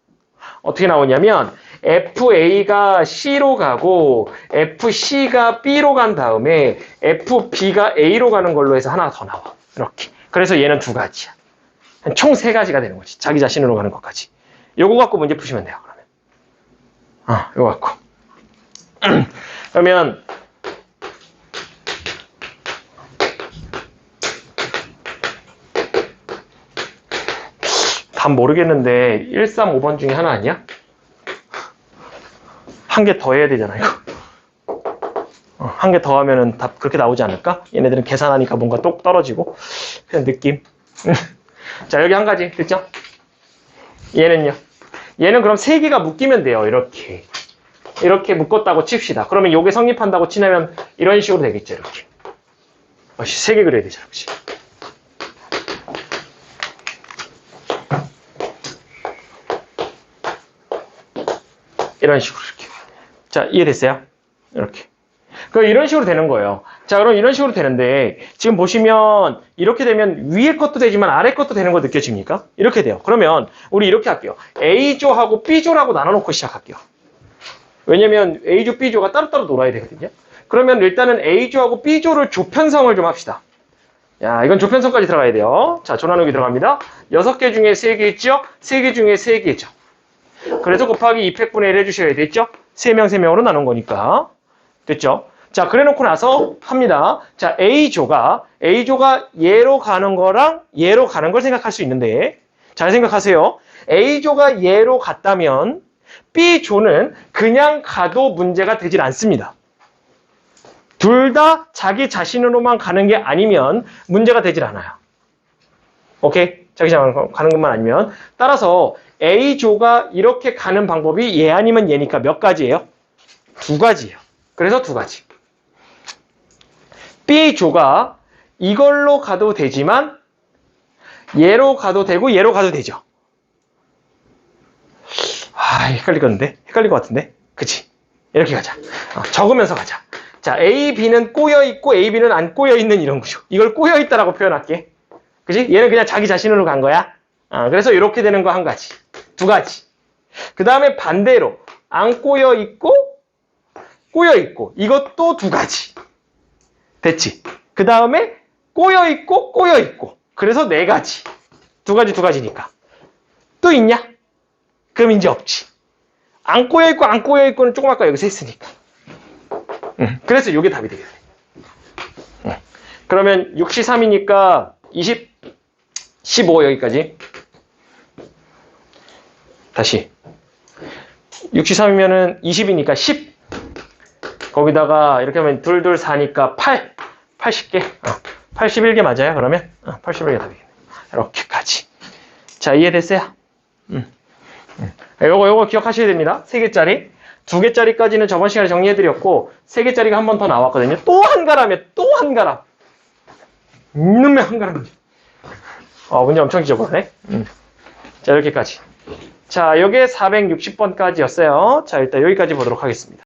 A: 어떻게 나오냐면 FA가 C로 가고 FC가 B로 간 다음에 FB가 A로 가는 걸로 해서 하나 더 나와. 이렇게. 그래서 얘는 두 가지야. 총 세 가지가 되는 거지. 자기 자신으로 가는 것까지. 요거 갖고 문제 푸시면 돼요. 그러면. 요거 갖고. 그러면 답 모르겠는데 1, 3, 5번 중에 하나 아니야? 한 개 더 해야 되잖아 이거. 한 개 더 하면은 답 그렇게 나오지 않을까? 얘네들은 계산하니까 뭔가 똑 떨어지고 그냥 느낌. 자, 여기 한 가지 됐죠? 얘는요. 얘는 그럼 세 개가 묶이면 돼요. 이렇게 묶었다고 칩시다. 그러면 요게 성립한다고 치면 이런 식으로 되겠죠. 이렇게. 세 개 그려야 되죠. 그렇지? 이런 식으로 이렇게. 자, 이해됐어요? 이렇게. 그럼 이런 식으로 되는 거예요. 자, 그럼 이런 식으로 되는데 지금 보시면 이렇게 되면 위에 것도 되지만 아래 것도 되는 거 느껴집니까? 이렇게 돼요. 그러면 우리 이렇게 할게요. A조하고 B조라고 나눠놓고 시작할게요. 왜냐면 A조, B조가 따로따로 놀아야 되거든요. 그러면 일단은 A조하고 B조를 조편성을 좀 합시다. 야, 이건 조편성까지 들어가야 돼요. 자, 조나누기 들어갑니다. 6개 중에 3개 있죠? 3개 중에 3개죠. 그래서 곱하기 2팩분의 1 해주셔야 되겠죠? 3명, 3명으로 나눈 거니까. 됐죠? 자, 그래 놓고 나서 합니다. 자, A조가 얘로 가는 거랑 얘로 가는 걸 생각할 수 있는데, 잘 생각하세요. A조가 얘로 갔다면 B조는 그냥 가도 문제가 되질 않습니다. 둘 다 자기 자신으로만 가는 게 아니면 문제가 되질 않아요. 오케이? 자기 자신으로 가는 것만 아니면. 따라서 A조가 이렇게 가는 방법이 얘 아니면 얘니까 몇 가지예요? 두 가지예요. 그래서 두 가지. B조가 이걸로 가도 되지만 얘로 가도 되고 얘로 가도 되죠. 헷갈리겠는데? 헷갈릴 것 같은데? 그치? 이렇게 가자. 적으면서 가자. 자, A, B는 꼬여있고 A, B는 안 꼬여있는 이런 구조. 이걸 꼬여있다라고 표현할게. 그치? 얘는 그냥 자기 자신으로 간 거야. 그래서 이렇게 되는 거 한 가지. 두 가지. 그 다음에 반대로 안 꼬여있고 꼬여있고 이것도 두 가지. 됐지? 그 다음에 꼬여있고 꼬여있고 그래서 네 가지. 두 가지니까. 또 있냐? 그럼 이제 없지. 안 꼬여있고 안 꼬여있고는 조금 아까 여기서 했으니까. 그래서 이게 답이 되겠네. 그러면 6시 3이니까 20, 15 여기까지. 다시. 6시 3이면은 20이니까 10. 거기다가 이렇게 하면 2, 2, 4니까 8. 80개. 81개 맞아요, 그러면? 81개 답이겠네. 이렇게까지. 자, 이해됐어요? 요거 기억하셔야 됩니다. 3개짜리. 2개짜리까지는 저번 시간에 정리해드렸고, 3개짜리가 한 번 더 나왔거든요. 또 한 가람이에요. 또 한 가람. 이놈의 한 가람이죠. 문제 엄청 지저분하네. 자, 이렇게까지. 자, 요게 460번까지였어요. 자, 일단 여기까지 보도록 하겠습니다.